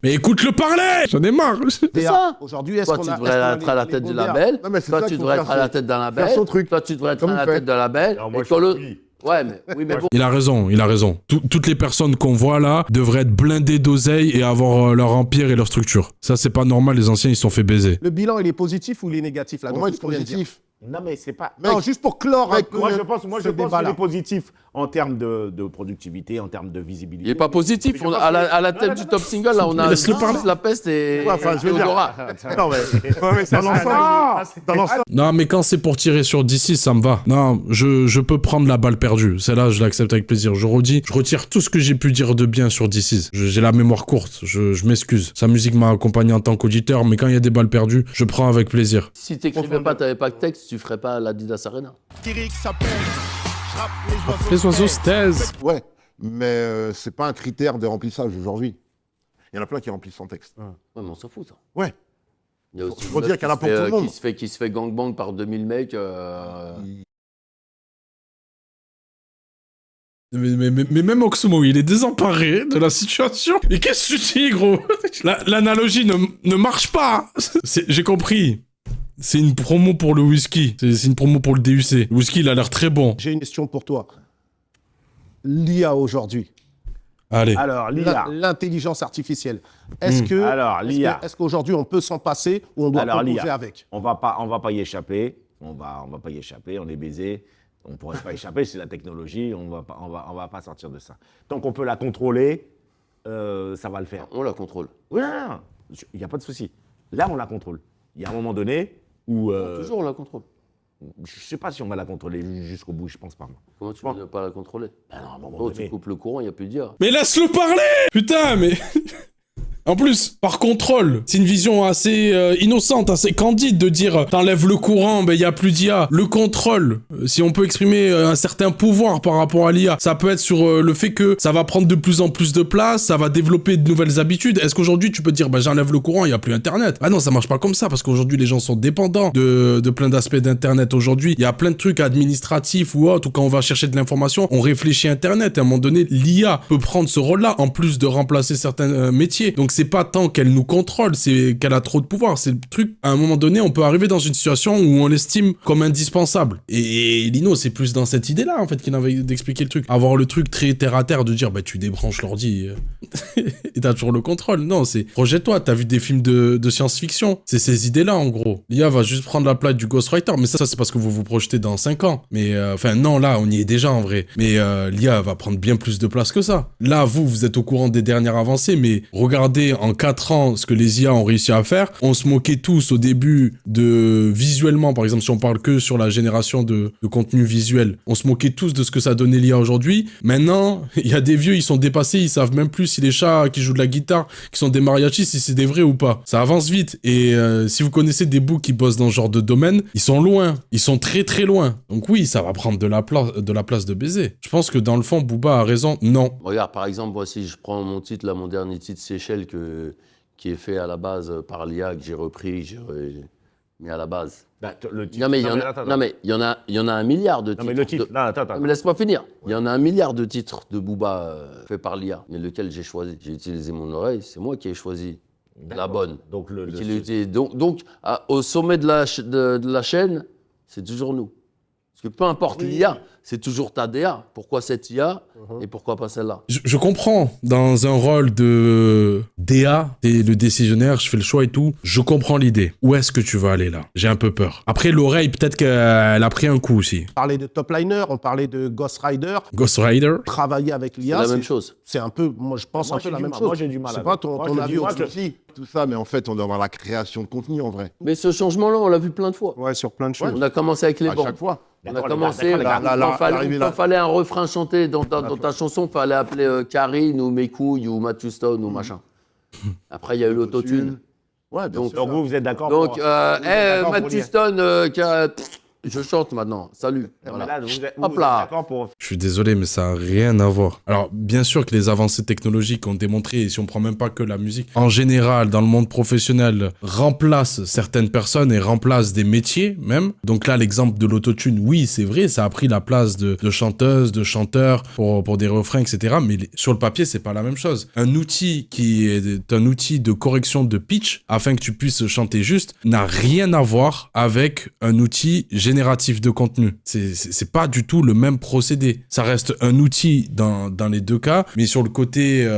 Mais écoute-le parler! J'en ai marre! ça. Aujourd'hui, est-ce Toi, qu'on tu a... devrais être à la tête du label. Non, mais c'est Toi, ça tu qu'il faut devrais faire, être à la c'est- tête d'un label. faire son truc. truc. Toi, tu devrais être Comme à la il fait. tête de la belle. Non, moi, et je quand suis lui. Ouais, mais oui, mais bon. Il a raison. Toutes les personnes qu'on voit là devraient être blindées d'oseille et avoir leur empire et leur structure. Ça, c'est pas normal, les anciens, ils se sont fait baiser. Le bilan, il est positif ou il est négatif là Pour dans moi, tout il ce est qu'on vient de dire? positif. Non, mais c'est pas. Non, juste pour clore un peu Moi, je pense ce qu'il débat-là. est positif en termes de productivité, en termes de visibilité. Il n'est pas positif. Mais je On- pense à la tête du top single, là, on a Laisse-le parler. La Peste et Ouais, enfin, je veux dire- Théodora. Non, mais dans l'ensemble, dans l'ensemble, Non, mais quand c'est pour tirer sur DC, ça me va. Non, je peux prendre la balle perdue. Celle-là, je l'accepte avec plaisir. Je retire tout ce que j'ai pu dire de bien sur DC. J'ai la mémoire courte, je m'excuse. Sa musique m'a accompagné en tant qu'auditeur, mais quand il y a des balles perdues, je prends avec plaisir. Si t'écrivais pas, t'avais pas de texte, tu ferais pas l'Adidas Arena. Les oiseaux se taisent. ouais, mais c'est pas un critère de remplissage aujourd'hui. Il y en a plein qui remplissent sans texte. Ouais, mais on s'en fout, ça. Ouais. Il y a aussi Faut une dire meuf qu'il y en a qui pour se tout fait, le monde. qui se fait gangbang par 2000 mecs. Mais même Oxmo, il est désemparé de la situation. Et qu'est-ce que tu dis, gros? L'analogie ne marche pas. J'ai compris. C'est une promo pour le whisky. C'est une promo pour le DUC. Le whisky, il a l'air très bon. J'ai une question pour toi. L'IA aujourd'hui, Allez. Alors, l'IA. l'intelligence artificielle, est-ce que Alors, l'IA. est-ce qu'aujourd'hui on peut s'en passer ou on doit Alors, composer l'IA. avec? On va pas y échapper. On va pas y échapper. On est baisé. On pourrait pas échapper. C'est la technologie. On va pas sortir de ça. Tant qu'on peut la contrôler, ça va le faire. On la contrôle. Oui, il n'y a pas de souci. Là, on la contrôle. Il y a un moment donné où. Toujours on la contrôle. Je sais pas si on va la contrôler jusqu'au bout. Je pense pas. Moi. Comment tu peux ne pas la contrôler? Ben non, à un moment Oh, donné. tu coupes le courant, il n'y a plus de dire. Mais laisse-le parler! Putain, mais... En plus, par contrôle, c'est une vision assez innocente, assez candide de dire t'enlèves le courant, ben il y a plus d'IA. Le contrôle, si on peut exprimer un certain pouvoir par rapport à l'IA, ça peut être sur le fait que ça va prendre de plus en plus de place, ça va développer de nouvelles habitudes. Est-ce qu'aujourd'hui tu peux dire bah j'enlève le courant, il y a plus internet? Ah non, ça marche pas comme ça parce qu'aujourd'hui les gens sont dépendants de plein d'aspects d'internet. Aujourd'hui, il y a plein de trucs administratifs ou autres, ou quand on va chercher de l'information, on réfléchit internet et à un moment donné, l'IA peut prendre ce rôle-là en plus de remplacer certains métiers. Donc c'est pas tant qu'elle nous contrôle, c'est qu'elle a trop de pouvoir. C'est le truc, à un moment donné, on peut arriver dans une situation où on l'estime comme indispensable. Et Lino, c'est plus dans cette idée-là, en fait, qu'il avait d'expliquer le truc. Avoir le truc très terre-à-terre de dire, bah, tu débranches l'ordi et t'as toujours le contrôle. Non, c'est, projette-toi, t'as vu des films de science-fiction. C'est ces idées-là, en gros. L'IA va juste prendre la place du Ghostwriter, mais ça c'est parce que vous vous projetez dans 5 ans. Mais, enfin, non, là, on y est déjà, en vrai. Mais l'IA va prendre bien plus de place que ça. Là, vous êtes au courant des dernières avancées, mais regardez en 4 ans ce que les IA ont réussi à faire. On se moquait tous au début de visuellement, par exemple, si on parle que sur la génération de contenu visuel, on se moquait tous de ce que ça donnait l'IA aujourd'hui. Maintenant, il y a des vieux, ils sont dépassés, ils savent même plus si les chats qui jouent de la guitare, qui sont des mariachis, si c'est des vrais ou pas. Ça avance vite. Et si vous connaissez des boucs qui bossent dans ce genre de domaine, ils sont loin. Ils sont très très loin. Donc oui, ça va prendre de la place de baiser. Je pense que dans le fond, Booba a raison. Non. Regarde, par exemple, moi, si je prends mon titre, là, mon dernier titre, Seychelles, qui est fait à la base par l'IA, que j'ai repris, mais à la base. Bah, le titre. Non, mais il y en a un milliard de titres. Non, mais le titre. Non, attends. Non, mais laisse-moi finir. Il y en a un milliard de titres de Booba fait par l'IA, mais lequel j'ai choisi. J'ai utilisé mon oreille, c'est moi qui ai choisi la bonne. Donc, au sommet de la chaîne, c'est toujours nous. Parce que peu importe l'IA, c'est toujours ta DA. Pourquoi cette IA et pourquoi pas celle-là? Je comprends, dans un rôle de DA, t'es le décisionnaire, je fais le choix et tout, je comprends l'idée. Où est-ce que tu vas aller là? J'ai un peu peur. Après, l'oreille, peut-être qu'elle a pris un coup aussi. On parlait de Top Liner, on parlait de Ghost Rider. Ghost Rider. Travailler avec l'IA, c'est la même chose. C'est un peu, moi je pense un peu la même chose. Moi j'ai du mal. C'est pas ton avis aussi, tout ça, mais en fait, on doit avoir la création de contenu en vrai. Mais ce changement-là, on l'a vu plein de fois. Ouais, sur plein de choses. On a commencé avec les À bandes. chaque fois. On a commencé, quand fallait un refrain chanté dans ta chanson, il fallait appeler Karine ou Mes couilles ou Matthew Stone ou machin. Après, il y a eu l'autotune. Ouais, Donc vous êtes d'accord Donc, pour... Matthew Stone, je chante maintenant. Salut. Voilà. Là, vous êtes Hop là. d'accord pour... Je suis désolé, mais ça n'a rien à voir. Alors, bien sûr que les avancées technologiques ont démontré, et si on prend même pas que la musique, en général, dans le monde professionnel, remplacent certaines personnes et remplacent des métiers même. Donc là, l'exemple de l'autotune, oui, c'est vrai, ça a pris la place de chanteuses, de chanteurs pour des refrains, etc. Mais sur le papier, c'est pas la même chose. Un outil qui est un outil de correction de pitch, afin que tu puisses chanter juste, n'a rien à voir avec un outil général génératif de contenu. C'est pas du tout le même procédé. Ça reste un outil dans les deux cas, mais sur le côté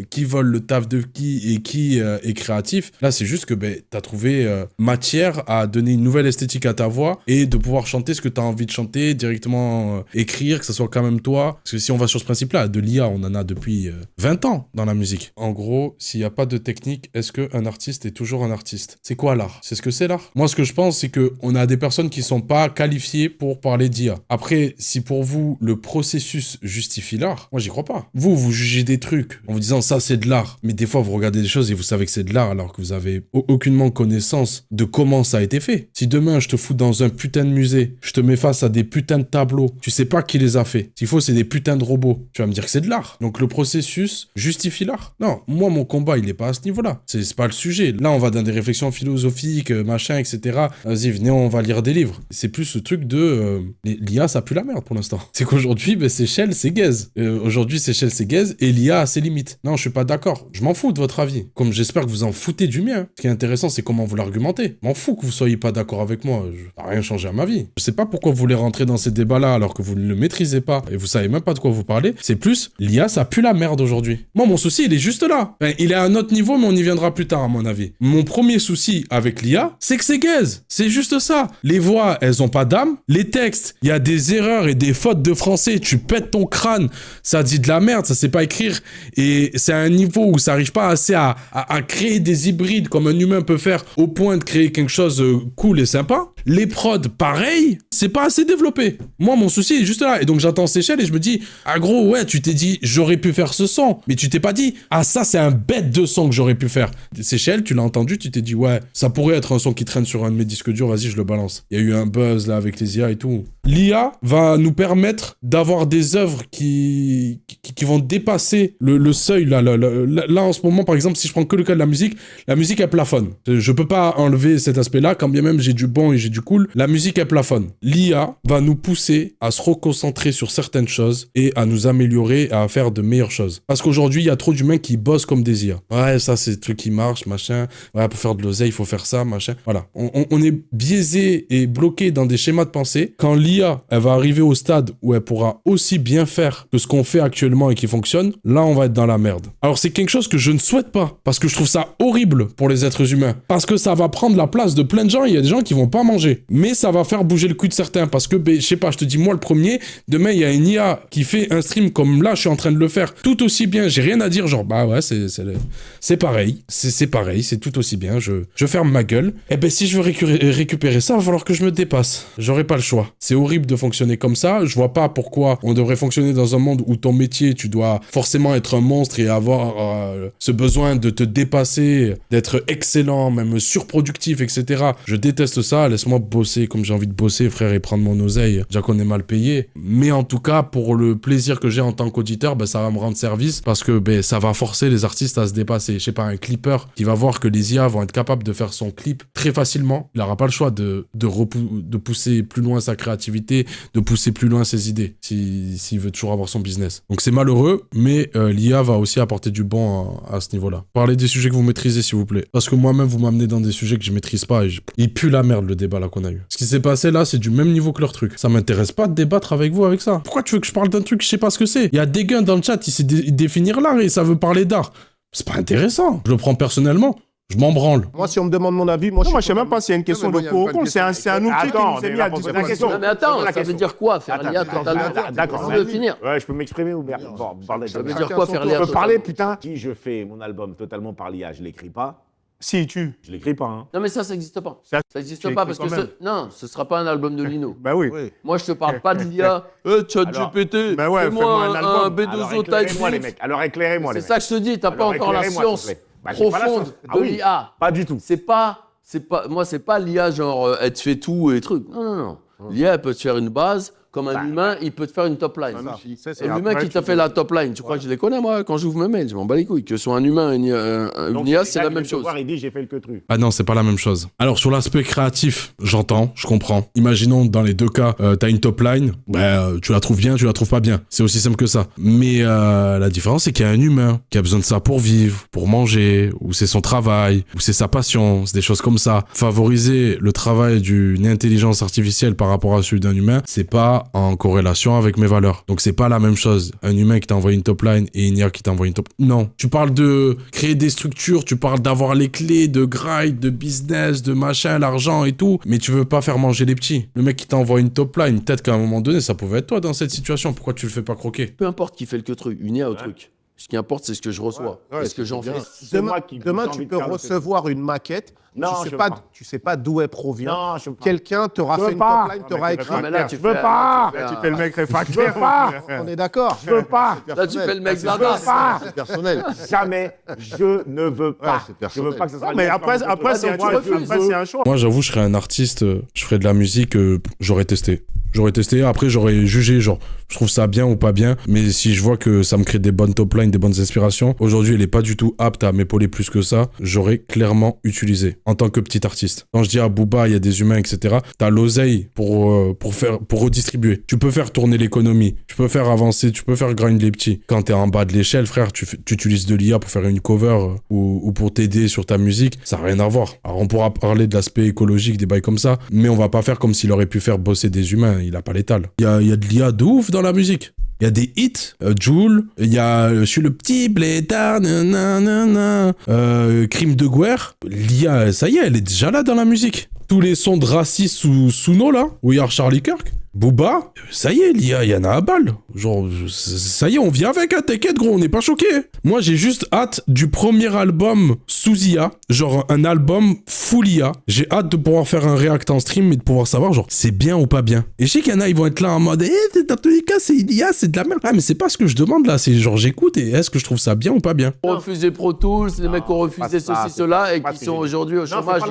qui vole le taf de qui et qui est créatif, là c'est juste que t'as trouvé matière à donner une nouvelle esthétique à ta voix et de pouvoir chanter ce que t'as envie de chanter, directement écrire, que ce soit quand même toi. Parce que si on va sur ce principe-là, de l'IA, on en a depuis 20 ans dans la musique. En gros, s'il n'y a pas de technique, est-ce qu'un artiste est toujours un artiste? C'est quoi l'art? C'est ce que c'est l'art? Moi, ce que je pense, c'est qu'on a des personnes qui sont pas qualifiées pour parler d'IA. Après, si pour vous, le processus justifie l'art, moi, j'y crois pas. Vous jugez des trucs en vous disant ça, c'est de l'art. Mais des fois, vous regardez des choses et vous savez que c'est de l'art alors que vous avez aucunement connaissance de comment ça a été fait. Si demain, je te fous dans un putain de musée, je te mets face à des putains de tableaux, tu sais pas qui les a fait. S'il faut, c'est des putains de robots. Tu vas me dire que c'est de l'art. Donc, le processus justifie l'art? Non, moi, mon combat, il est pas à ce niveau-là. C'est pas le sujet. Là, on va dans des réflexions philosophiques, machin, etc. Vas-y, venez, on va lire des livres. C'est plus ce truc de... l'IA, ça pue la merde pour l'instant. C'est qu'aujourd'hui, Seychelles, c'est gaze. Aujourd'hui, Seychelles, c'est gaze et l'IA a ses limites. Non, je suis pas d'accord. Je m'en fous de votre avis. Comme j'espère que vous en foutez du mien. Ce qui est intéressant, c'est comment vous l'argumentez. M'en fous que vous soyez pas d'accord avec moi. Ça n'a rien changé à ma vie. Je sais pas pourquoi vous voulez rentrer dans ces débats-là alors que vous ne le maîtrisez pas et vous savez même pas de quoi vous parlez. C'est plus, l'IA, ça pue la merde aujourd'hui. Moi, mon souci, il est juste là. Il est à un autre niveau, mais on y viendra plus tard, à mon avis. Mon premier souci avec l'IA, c'est que c'est gaze. C'est juste ça. Les voix, elles ont pas d'âme. Les textes, il y a des erreurs et des fautes de français. Tu pètes ton crâne. Ça dit de la merde, ça sait pas écrire. Et c'est à un niveau où ça arrive pas assez à créer des hybrides comme un humain peut faire au point de créer quelque chose cool et sympa. Les prods, pareil, c'est pas assez développé. Moi, mon souci est juste là. Et donc, j'entends Seychelles et je me dis, ah gros, ouais, tu t'es dit, j'aurais pu faire ce son. Mais tu t'es pas dit, ah ça, c'est un bête de son que j'aurais pu faire. Seychelles, tu l'as entendu, tu t'es dit, ouais, ça pourrait être un son qui traîne sur un de mes disques durs, vas-y, je le balance. Il y a eu un buzz là avec les IA et tout. L'IA va nous permettre d'avoir des œuvres qui vont dépasser le seuil. Là, en ce moment, par exemple, si je prends que le cas de la musique, elle plafonne. Je peux pas enlever cet aspect-là, quand bien même j'ai du bon et j'ai du cool. La musique, elle plafonne. L'IA va nous pousser à se reconcentrer sur certaines choses et à nous améliorer et à faire de meilleures choses. Parce qu'aujourd'hui, il y a trop d'humains qui bossent comme des IA. Ouais, ça, c'est le truc qui marche, machin. Ouais, pour faire de l'oseille, il faut faire ça, machin. Voilà. On est biaisé et bloqué dans des schémas de pensée. Quand l'IA, elle va arriver au stade où elle pourra aussi bien faire que ce qu'on fait actuellement et qui fonctionne, là, on va être dans la merde. Alors, c'est quelque chose que je ne souhaite pas, parce que je trouve ça horrible pour les êtres humains. Parce que ça va prendre la place de plein de gens, et il y a des gens qui vont pas manger. Mais ça va faire bouger le cul de certains, parce que, je sais pas, je te dis, moi, le premier, demain, il y a une IA qui fait un stream comme là, je suis en train de le faire, tout aussi bien. J'ai rien à dire, genre, bah ouais, c'est pareil. C'est pareil, c'est tout aussi bien. Je ferme ma gueule. Et si je veux récupérer ça, il va falloir que je me dépasse. J'aurai pas le choix. C'est horrible de fonctionner comme ça. Je vois pas pourquoi on devrait fonctionner dans un monde où ton métier, tu dois forcément être un monstre et avoir ce besoin de te dépasser, d'être excellent, même surproductif, etc. Je déteste ça. Laisse-moi bosser comme j'ai envie de bosser, frère, et prendre mon oseille. Déjà qu'on est mal payé. Mais en tout cas, pour le plaisir que j'ai en tant qu'auditeur, ça va me rendre service parce que ça va forcer les artistes à se dépasser. Je sais pas, un clipper qui va voir que les IA vont être capables de faire son clip très facilement. Il n'aura pas le choix de pousser plus loin sa créativité, de pousser plus loin ses idées, s'il veut toujours avoir son business. Donc c'est malheureux, mais l'IA va aussi apporter du bon à ce niveau-là. Parlez des sujets que vous maîtrisez, s'il vous plaît. Parce que moi-même, vous m'amenez dans des sujets que je maîtrise pas et il pue la merde, le débat là qu'on a eu. Ce qui s'est passé là, c'est du même niveau que leur truc. Ça m'intéresse pas de débattre avec vous avec ça. Pourquoi tu veux que je parle d'un truc, je sais pas ce que c'est? Il y a des gars dans le chat, ils savent définir l'art et ça veut parler d'art. C'est pas intéressant. Je le prends personnellement. Je m'en branle. Moi, si on me demande mon avis, je sais même pas s'il y a une question de pour ou contre. C'est un outil qui nous est mis à disposition. Mais attends, ça veut dire quoi, faire l'IA totalement? D'accord. Je veux finir. Ouais, je peux m'exprimer ou bien? Bon, ça veut dire quoi, faire l'IA? Je peux parler, putain. Si je fais mon album totalement par l'IA, je l'écris pas. Si, je l'écris pas. Hein. Non, mais ça n'existe pas. Ça n'existe pas parce que ce sera pas un album de Lino. Bah oui. Moi, je te parle pas de l'IA. ChatGPT. Bah ouais, fais-moi un B2O Type. Moi les mecs. Alors éclairez-moi les mecs. C'est ça que je te dis. T'as pas encore la science profonde de l'IA. Pas du tout. Moi, c'est pas l'IA genre elle te fait tout et trucs. Non. L'IA, elle peut te faire une base. Comme un humain, il peut te faire une top line. C'est Et l'humain qui t'a fait la top line, tu crois que je les connais, moi, quand j'ouvre mes mails, je m'en bats les couilles. Que ce soit un humain, une IA, c'est la même chose. Il dit, j'ai fait le que truc. Ah non, c'est pas la même chose. Alors, sur l'aspect créatif, j'entends, je comprends. Imaginons, dans les deux cas, t'as une top line, tu la trouves bien, tu la trouves pas bien. C'est aussi simple que ça. Mais la différence, c'est qu'il y a un humain qui a besoin de ça pour vivre, pour manger, ou c'est son travail, ou c'est sa passion, c'est des choses comme ça. Favoriser le travail d'une intelligence artificielle par rapport à celui d'un humain, c'est pas en corrélation avec mes valeurs. Donc c'est pas la même chose. Un humain qui t'envoie une top line et une IA qui t'envoie une top... Non. Tu parles de créer des structures, tu parles d'avoir les clés, de grind, de business, de machin, l'argent et tout, mais tu veux pas faire manger les petits. Le mec qui t'envoie une top line, peut-être qu'à un moment donné, ça pouvait être toi dans cette situation. Pourquoi tu le fais pas croquer? Peu importe qui fait le que truc, une IA au truc. Ce qui importe, c'est ce que je reçois. Qu'est-ce que j'en fais? Demain, tu peux recevoir une maquette. Tu sais pas d'où elle provient. Quelqu'un t'aura fait une top line, t'aura écrit. Tu veux pas. Tu fais le mec réfractaire. Je veux pas. On est d'accord. Je veux pas. Là, tu fais le mec Je veux pas. C'est personnel. Jamais. Je ne veux pas. Je veux pas que ce soit. Mais après, c'est un choix. Moi, j'avoue, je serais un artiste, je ferais de la musique, j'aurais testé. Après, j'aurais jugé, genre, je trouve ça bien ou pas bien, mais si je vois que ça me crée des bonnes top lines, des bonnes inspirations, aujourd'hui, elle est pas du tout apte à m'épauler plus que ça, j'aurais clairement utilisé en tant que petit artiste. Quand je dis à Booba, il y a des humains, etc., t'as l'oseille pour redistribuer. Tu peux faire tourner l'économie, tu peux faire avancer, tu peux faire grind les petits. Quand t'es en bas de l'échelle, frère, tu utilises de l'IA pour faire une cover ou pour t'aider sur ta musique, ça n'a rien à voir. Alors, on pourra parler de l'aspect écologique, des bails comme ça, mais on va pas faire comme s'il aurait pu faire bosser des humains. Il a pas l'étal. Il y a de l'IA de ouf dans la musique. Il y a des hits, Jul, il y a Je suis le petit blétard, Crime de guerre. L'IA, ça y est, elle est déjà là dans la musique. Tous les sons de Raciste ou Suno, là, We Are Charlie Kirk, Booba, ça y est, l'IA, il y en a à balle. Genre, ça y est, on vient avec, hein, t'inquiète, gros, on n'est pas choqués. Moi, j'ai juste hâte du premier album sous IA, genre un album full IA. J'ai hâte de pouvoir faire un react en stream et de pouvoir savoir, genre, c'est bien ou pas bien. Et je sais qu'il y en a, ils vont être là en mode, dans tous les cas, c'est IA, c'est de la merde. Ah, mais c'est pas ce que je demande là, c'est genre, j'écoute et est-ce que je trouve ça bien ou pas bien? Refuser Pro Tools, les mecs qui ont refusé ceci, cela et qui sont aujourd'hui au chômage.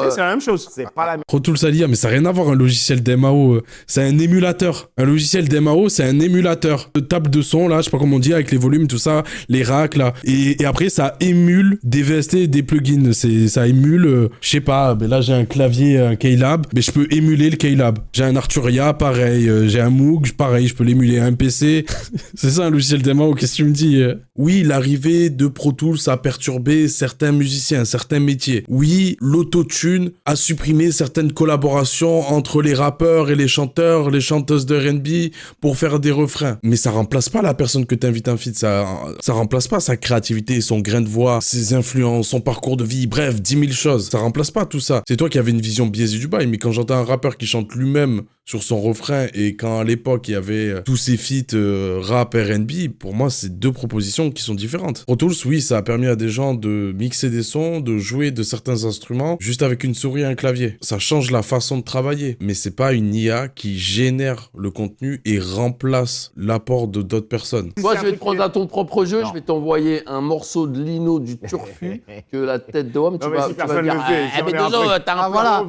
C'est la même chose. C'est pas la même Pro Tools à l'IA, mais ça n'a rien à voir, un logiciel d'MAO. C'est un émulateur. Un logiciel d'MAO, c'est un émulateur de table de son, là, je sais pas comment on dit, avec les volumes, tout ça, les racks, là. Et après, ça émule des VST et des plugins. Ça émule, je sais pas, mais là, j'ai un clavier, un Keylab, mais je peux émuler le Keylab. J'ai un Arturia, pareil. J'ai un Moog, pareil, je peux l'émuler. Un PC. C'est ça, un logiciel d'MAO, qu'est-ce que tu me dis? Oui, l'arrivée de Pro Tools a perturbé certains musiciens, certains métiers. Oui, l'autotune a supprimé certaines collaborations entre les rappeurs et les chanteurs, les chanteuses de R&B pour faire des refrains. Mais ça remplace pas la personne que t'invites en feat, ça remplace pas sa créativité, son grain de voix, ses influences, son parcours de vie, bref, 10 000 choses. Ça remplace pas tout ça. C'est toi qui avais une vision biaisée du bail, mais quand j'entends un rappeur qui chante lui-même sur son refrain et quand à l'époque il y avait tous ces feats rap R&B, pour moi c'est deux propositions qui sont différentes. Pro Tools, oui, ça a permis à des gens de mixer des sons, de jouer de certains instruments juste avec une souris et un clavier. Ça change la façon de travailler, mais c'est pas une IA qui génère le contenu et remplace l'apport de d'autres personnes. Moi, je vais te prendre à ton propre jeu, je vais t'envoyer un morceau de Lino du Turfu que la tête de homme, tu vas dire B2O, t'as un plan.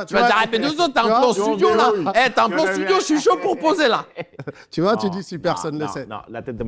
Tu vas dire B2O, t'as un plan studio là. T'as un plan studio, je suis chaud pour poser là. Tu vois, tu dis si personne le sait. Non, la tête de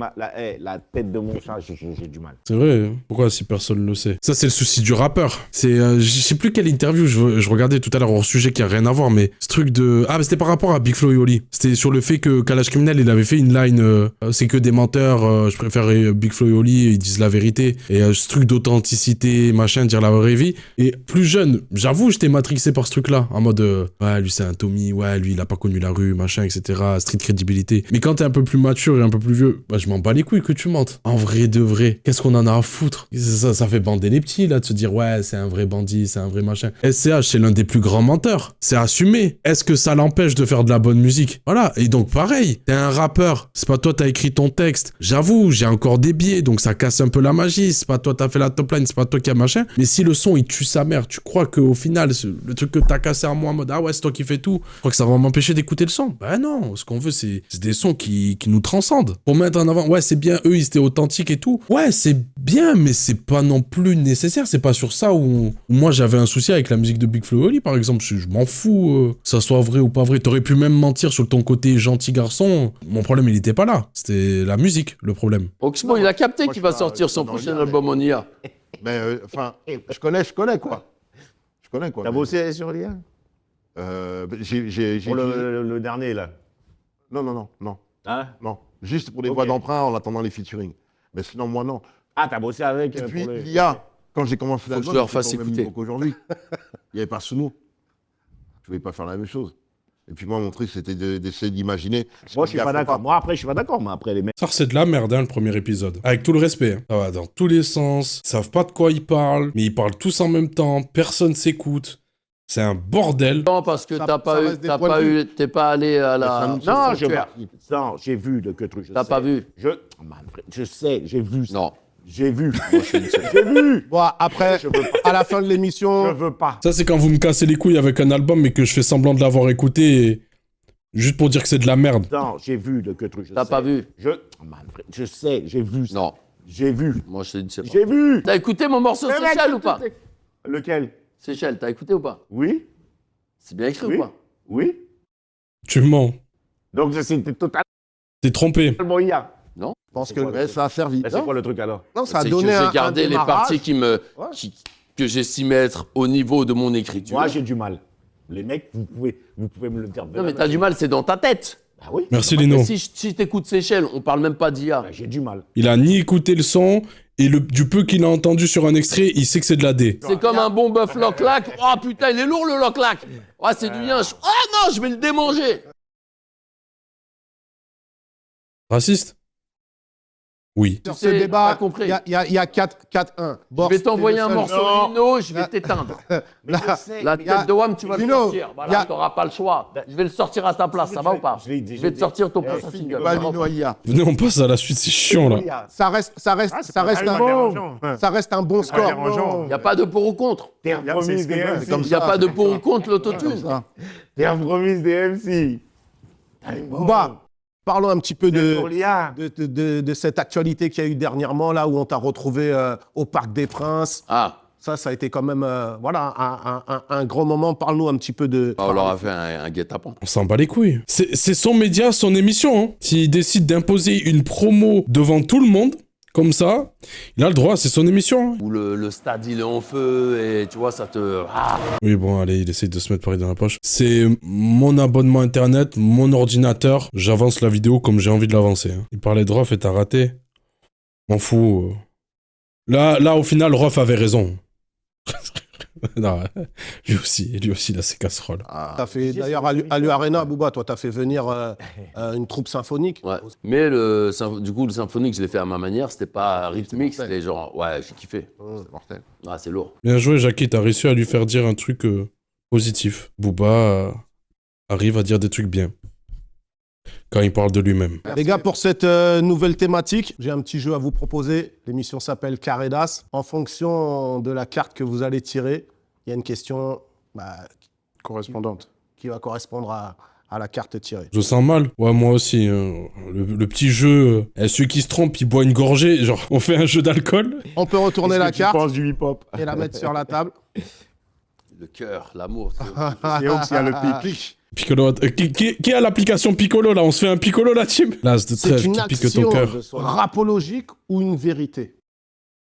mon chat, j'ai du mal. C'est vrai, pourquoi si personne le sait? Ça, c'est le souci du rappeur. C'est, je sais plus quelle interview je regardais tout à l'heure hors sujet qui a rien à voir, mais ce truc de... Ah, mais c'était par rapport à Big Flo et Oli. C'était sur le fait que Kalash Criminel, il avait fait une line, c'est que des menteurs, je préférais Big Flo et Oli, ils disent la vérité. Et ce truc d'authenticité, machin, dire la vraie vie. Et plus jeune, j'avoue, j'étais matrixé par ce truc-là, en mode, ouais, lui c'est un Tommy, ouais, lui il a pas connu la rue, machin, etc. Street crédibilité. Mais quand t'es un peu plus mature et un peu plus vieux, bah je m'en bats les couilles que tu mentes. En vrai de vrai, qu'est-ce qu'on en a à foutre? Ça fait bander les petits, là, de se dire, ouais, c'est un vrai bandit, c'est un vrai machin. SCH, c'est l'un des plus grands menteurs. C'est assumé. Est-ce que ça l'empêche de faire de la bonne musique? Voilà. Et donc, pareil, t'es un rappeur. C'est pas toi, t'as écrit ton texte. J'avoue, j'ai encore des biais, donc ça casse un peu la magie. C'est pas toi, t'as fait la top line, c'est pas toi qui a machin. Mais si le son, il tue sa mère, tu crois qu'au final, le truc que t'as cassé en moi, en mode, ah ouais, c'est toi qui fais tout, je crois que ça va m'empêcher d'écouter le son. Bah non, ce qu'on veut, c'est des sons qui nous transcendent. Pour mettre en avant, ouais, c'est bien, eux, ils étaient authentiques et tout. Ouais, c'est bien, mais c'est pas non plus nécessaire. C'est pas sur ça où moi, j'avais un souci avec la musique de Big Flo et Oli, par exemple. Je m'en fous que ça soit vrai ou pas vrai. T'aurais pu même mentir sur ton côté gentil garçon. Mon problème, il était pas là. C'était la musique, le problème. Oxmo, il a capté qu'il va sortir son prochain album en IA. Mais enfin, je connais quoi. Je connais quoi. T'as bossé sur l'IA J'ai pour le dernier, là. Non. Hein? Non. Juste pour les voix d'emprunt en attendant les featuring. Mais sinon, moi, non. Ah, t'as bossé avec... Et puis, pour les- l'IA, quand j'ai commencé l'album, que je leur fasse c'était pas au même écouter. niveau qu'aujourd'hui. Il n'y avait pas Suno. Je ne voulais pas faire la même chose. Et puis moi, mon truc, c'était d'essayer d'imaginer. Moi, je suis pas d'accord. Moi, après, je suis pas d'accord. Mais après, les mecs... Ça, c'est de la merde, hein, le premier épisode. Avec tout le respect. Hein. Ça va dans tous les sens. Ils savent pas de quoi ils parlent, mais ils parlent tous en même temps. Personne s'écoute. C'est un bordel. Non, parce que t'es pas allé à la... Non, j'ai vu le que truc. T'as pas vu? Je sais, j'ai vu ça. Non. J'ai vu. J'ai vu. Bon, après, à la fin de l'émission... Je veux pas. Ça, c'est quand vous me cassez les couilles avec un album, mais que je fais semblant de l'avoir écouté, juste pour dire que c'est de la merde. Non, j'ai vu le que truc. T'as pas vu? Je sais, j'ai vu ça. Non. J'ai vu. Moi, je te dis, c'est pas. J'ai vu. T'as écouté mon morceau Seychelles ou pas? Lequel? Seychelles, t'as écouté ou pas? Oui. C'est bien écrit Oui. ou pas? Oui. Tu mens. Donc, c'était totalement T'es trompé. IA. Non. Je pense que ça a servi. C'est quoi le truc alors? Non, ça a C'est donné que un j'ai gardé les démarrage. parties que j'estimais être au niveau de mon écriture. Moi, j'ai du mal. Les mecs, vous pouvez me le dire. Non, mais t'as du mal, c'est dans ta tête. Ah oui. Merci, Lino. Si t'écoutes Seychelles, on parle même pas d'IA. J'ai du mal. Il a ni écouté le son, et du peu qu'il a entendu sur un extrait, il sait que c'est de la D. C'est comme un bon bœuf loc-lac. Oh putain, il est lourd le loc-lac. Oh, c'est du yinche. Oh non, je vais le démanger. Raciste? Oui. Sur Tu ce sais, débat, t'as compris. il y a 4-1. Je vais t'envoyer un morceau de Lino, je vais t'éteindre. La tête de Wam, tu vas le sortir. Voilà, t'auras pas le choix. Je vais le sortir à ta place, ça va ou pas? Je vais te sortir ton prochain single. Pas Lino IA. Venez, on passe à la suite, c'est chiant, là. Ça reste un bon score. Il n'y a pas de pour ou contre. Terre promise des MC. Il n'y a pas de pour ou contre l'autotune. Terre promise des MC. Bah, parlons un petit peu Pour l'IA. de cette actualité qu'il y a eu dernièrement, là où on t'a retrouvé au Parc des Princes. Ah. Ça a été quand même un grand moment. Parle-nous un petit peu de... On leur a fait un guet-apens. On s'en bat les couilles. C'est son média, son émission. Hein. S'il décide d'imposer une promo devant tout le monde, comme ça, il a le droit, c'est son émission. Hein. Où le stade il est en feu et tu vois, ça te... Ah. Oui, bon, allez, il essaye de se mettre Paris dans la poche. C'est mon abonnement internet, mon ordinateur. J'avance la vidéo comme j'ai envie de l'avancer. Hein. Il parlait de Rof et t'as raté. M'en fous. Là, au final, Rof avait raison. Non, lui aussi, il a ses casseroles. T'as fait, d'ailleurs, à l'U-Arena, Bouba, toi, t'as fait venir une troupe symphonique. Ouais. Mais du coup, le symphonique, je l'ai fait à ma manière. C'était pas rythmique, c'était genre... Ouais, j'ai kiffé. C'est mortel. Ah, c'est lourd. Bien joué, Jackie, t'as réussi à lui faire dire un truc positif. Booba arrive à dire des trucs bien. Quand il parle de lui-même. Les gars, pour cette nouvelle thématique, j'ai un petit jeu à vous proposer. L'émission s'appelle Carré d'As. En fonction de la carte que vous allez tirer, il y a une question correspondante qui va correspondre à la carte tirée. Je sens mal. Ouais, moi aussi. Le petit jeu, celui qui se trompe, il boit une gorgée. Genre, on fait un jeu d'alcool. On peut retourner la carte du hip-hop et la mettre sur la table. Le cœur, l'amour. C'est où qu'il y a le pic. Piccolo, qui a l'application Piccolo là? On se fait un Piccolo là, team? L'as de C'est trèfle une qui pique ton action cœur. rapologique ou une vérité?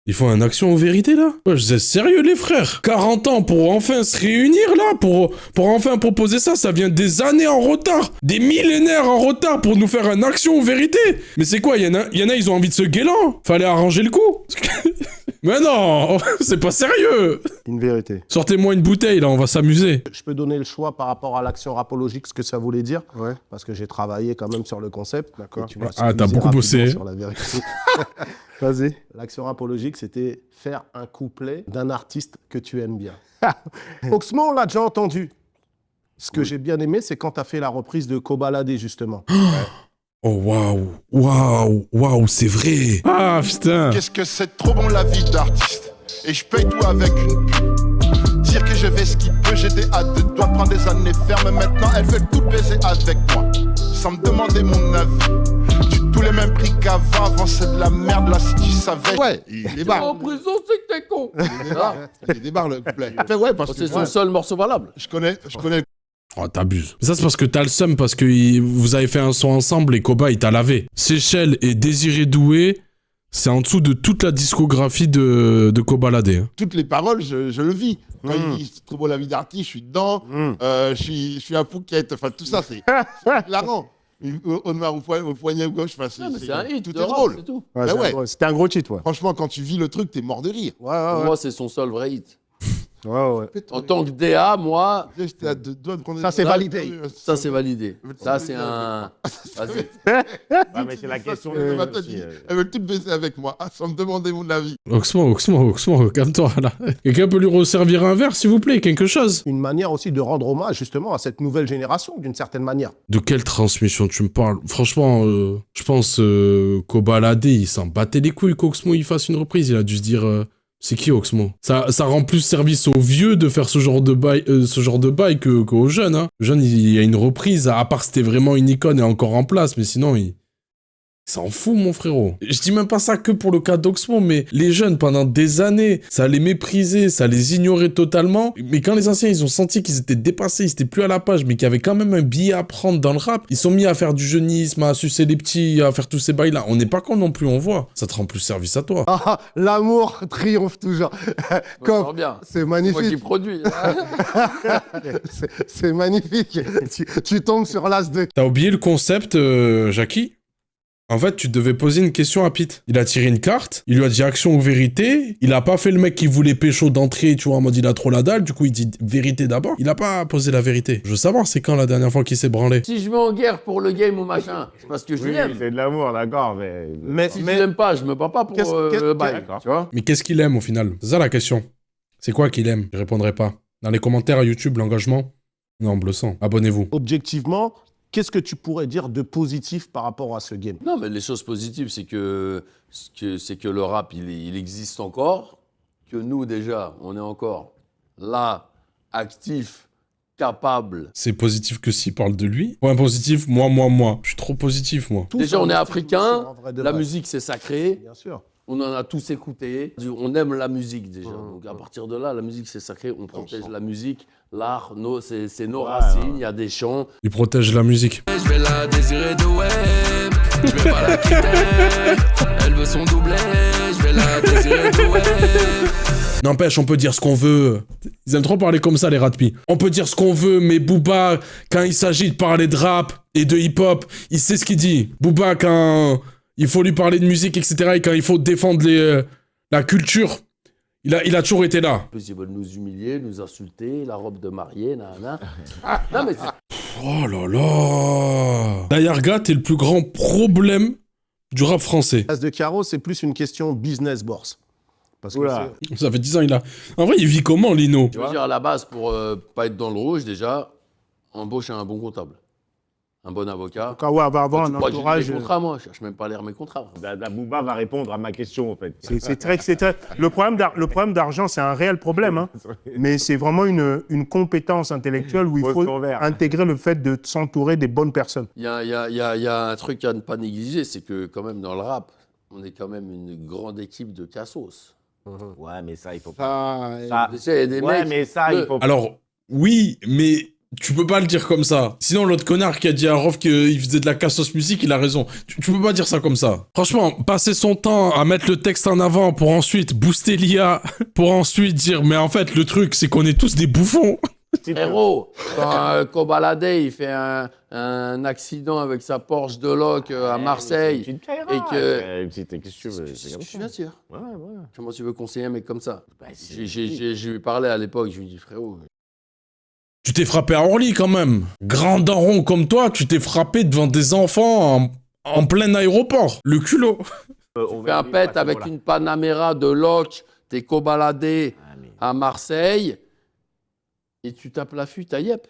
Ils font une action en vérité là? Ouais, je sais, sérieux les frères? 40 ans pour enfin se réunir là? Pour enfin proposer ça? Ça vient des années en retard! Des millénaires en retard pour nous faire une action en vérité! Mais c'est quoi? Il y en a, ils ont envie de se guélan! Fallait arranger le coup! Mais non! C'est pas sérieux! Une vérité. Sortez-moi une bouteille là, on va s'amuser. Je peux donner le choix par rapport à l'action rapologique, ce que ça voulait dire. Ouais. Parce que j'ai travaillé quand même sur le concept. D'accord. Ah, t'as beaucoup bossé. Sur la vérité. Vas-y. L'action rapologique, c'était faire un couplet d'un artiste que tu aimes bien. Oxmo, on l'a déjà entendu. Ce que j'ai bien aimé, c'est quand tu as fait la reprise de Kobalade, justement. Oh waouh, c'est vrai. Ah putain. Qu'est-ce que c'est trop bon la vie d'artiste. Et je paye tout avec une pute. Dire que vais ce qu'il peut, j'étais à 2 doigts de prendre des années fermes. Maintenant elles veulent tout baiser avec moi, sans me demander mon avis. Tu tous les mêmes prix qu'avant, avant c'est de la merde là si tu savais. Ouais, il débarre. En prison, c'est que t'es con. Il débarre le couplet. Enfin, ouais, parce que c'est son seul morceau valable. Je connais. Oh, t'abuses. Ça, c'est parce que t'as le seum, parce que vous avez fait un son ensemble et Koba, il t'a lavé. Seychelles et Désiré Doué, c'est en dessous de toute la discographie de Kobalade. Hein. Toutes les paroles, je le vis. Quand il dit trop beau la vie d'artiste, je suis dedans. Je suis à Phuket. Enfin, tout ça, c'est hilarant. Audemars au poignet gauche, enfin, c'est un hit, tout de est rap, drôle. c'est tout. Ouais, c'était un gros cheat, ouais. Franchement, quand tu vis le truc, t'es mort de rire. Pour moi, c'est son seul vrai hit. Ouais. En tant que DA, moi... Ça, c'est validé. Ça, c'est validé. Ça, c'est un... Vas-y. Ouais, mais c'est la question. Elles veulent toutes baiser avec moi, sans me demander mon avis. Oxmo, calme-toi, là. Quelqu'un peut lui resservir un verre, s'il vous plaît, quelque chose. Une manière aussi de rendre hommage, justement, à cette nouvelle génération, d'une certaine manière. De quelle transmission tu me parles? Franchement, je pense Kobalade, il s'en battait les couilles qu'Oxmo il fasse une reprise. Il a dû se dire... C'est qui Oxmo? Ça rend plus service aux vieux de faire ce genre de bail qu'aux jeunes. Hein. Le jeune, il y a une reprise, à part c'était vraiment une icône et encore en place, mais sinon, il s'en fout, mon frérot. Je dis même pas ça que pour le cas d'Oxmo, mais les jeunes, pendant des années, ça les méprisait, ça les ignorait totalement. Mais quand les anciens, ils ont senti qu'ils étaient dépassés, ils étaient plus à la page, mais qu'il y avait quand même un billet à prendre dans le rap, ils sont mis à faire du jeunisme, à sucer les petits, à faire tous ces bails-là. On n'est pas con non plus, on voit. Ça te rend plus service à toi. Ah, l'amour triomphe toujours. Comme, bien. C'est magnifique. C'est moi qui produis. C'est magnifique. Tu tombes sur l'as de... T'as oublié le concept, Jackie? En fait, tu devais poser une question à Pete. Il a tiré une carte, il lui a dit action ou vérité, il a pas fait le mec qui voulait pécho d'entrée, tu vois, en mode il a trop la dalle, du coup il dit vérité d'abord. Il a pas posé la vérité. Je veux savoir, c'est quand la dernière fois qu'il s'est branlé? Si je vais en guerre pour le game ou machin, c'est parce que je l'aime. C'est de l'amour, d'accord, mais si je l'aime pas, je me bats pas pour le bail, tu vois. Mais qu'est-ce qu'il aime au final? C'est ça la question. C'est quoi qu'il aime? Je répondrai pas. Dans les commentaires à YouTube, l'engagement? Non, bleu sang. Abonnez-vous. Objectivement, qu'est-ce que tu pourrais dire de positif par rapport à ce game? Non, mais les choses positives, c'est que le rap, il existe encore, que nous, déjà, on est encore là, actifs, capables. C'est positif que s'il parle de lui? Point positif, moi. Je suis trop positif, moi. Déjà, on est africains, la musique, c'est sacré. Bien sûr. On en a tous écouté. On aime la musique, déjà. Donc, à partir de là, la musique, c'est sacré. On protège la musique. L'art, c'est nos racines. Il y a des chants. Il protège la musique. Je vais la désirer de web. Je vais pas la quitter. Elle veut son doublé. Je vais la désirer de web. N'empêche, on peut dire ce qu'on veut. Ils aiment trop parler comme ça, les ratpi. On peut dire ce qu'on veut, mais Booba, quand il s'agit de parler de rap et de hip-hop, il sait ce qu'il dit. Booba, quand il faut lui parler de musique, etc., et quand il faut défendre la culture, il a toujours été là. En plus, ils veulent nous humilier, nous insulter, la robe de mariée, nanana. Non, mais oh là là. Dayarga, t'es le plus grand problème du rap français. As de Caro, c'est plus une question business bourse. Parce que ça fait 10 ans, il a... En vrai, il vit comment, Lino? Je veux dire, à la base, pour pas être dans le rouge, déjà, embauche un bon comptable. Un bon avocat. Quand on va avoir un entourage. Mes contrats, moi, je cherche même pas à lire mes contrats. La Booba va répondre à ma question, en fait. C'est très. Le problème d'argent, c'est un réel problème. Hein. Mais c'est vraiment une compétence intellectuelle où il faut intégrer le fait de s'entourer des bonnes personnes. Il y a un truc à ne pas négliger, c'est que, quand même, dans le rap, on est quand même une grande équipe de cassos. Ouais, mais ça, il faut pas. Il y a des mecs, mais ça, il faut pas. Alors, oui, mais tu peux pas le dire comme ça. Sinon, l'autre connard qui a dit à Rof qu'il faisait de la cassos musique, il a raison. Tu peux pas dire ça comme ça. Franchement, passer son temps à mettre le texte en avant pour ensuite booster l'IA, pour ensuite dire, mais en fait, le truc, c'est qu'on est tous des bouffons. Héros, quand Kobalade, il fait un accident avec sa Porsche de Loc à Marseille. Et que. Qu'est-ce que tu viens de dire? Comment tu veux conseiller un mec comme ça? Je lui parlais à l'époque, je lui dis frérot. Tu t'es frappé à Orly quand même. Grand daron comme toi, tu t'es frappé devant des enfants en plein aéroport. Le culot. Tu fais un pet avec une Panamera de Loc, t'es Kobalade à Marseille. Et tu tapes la fuite à Yep.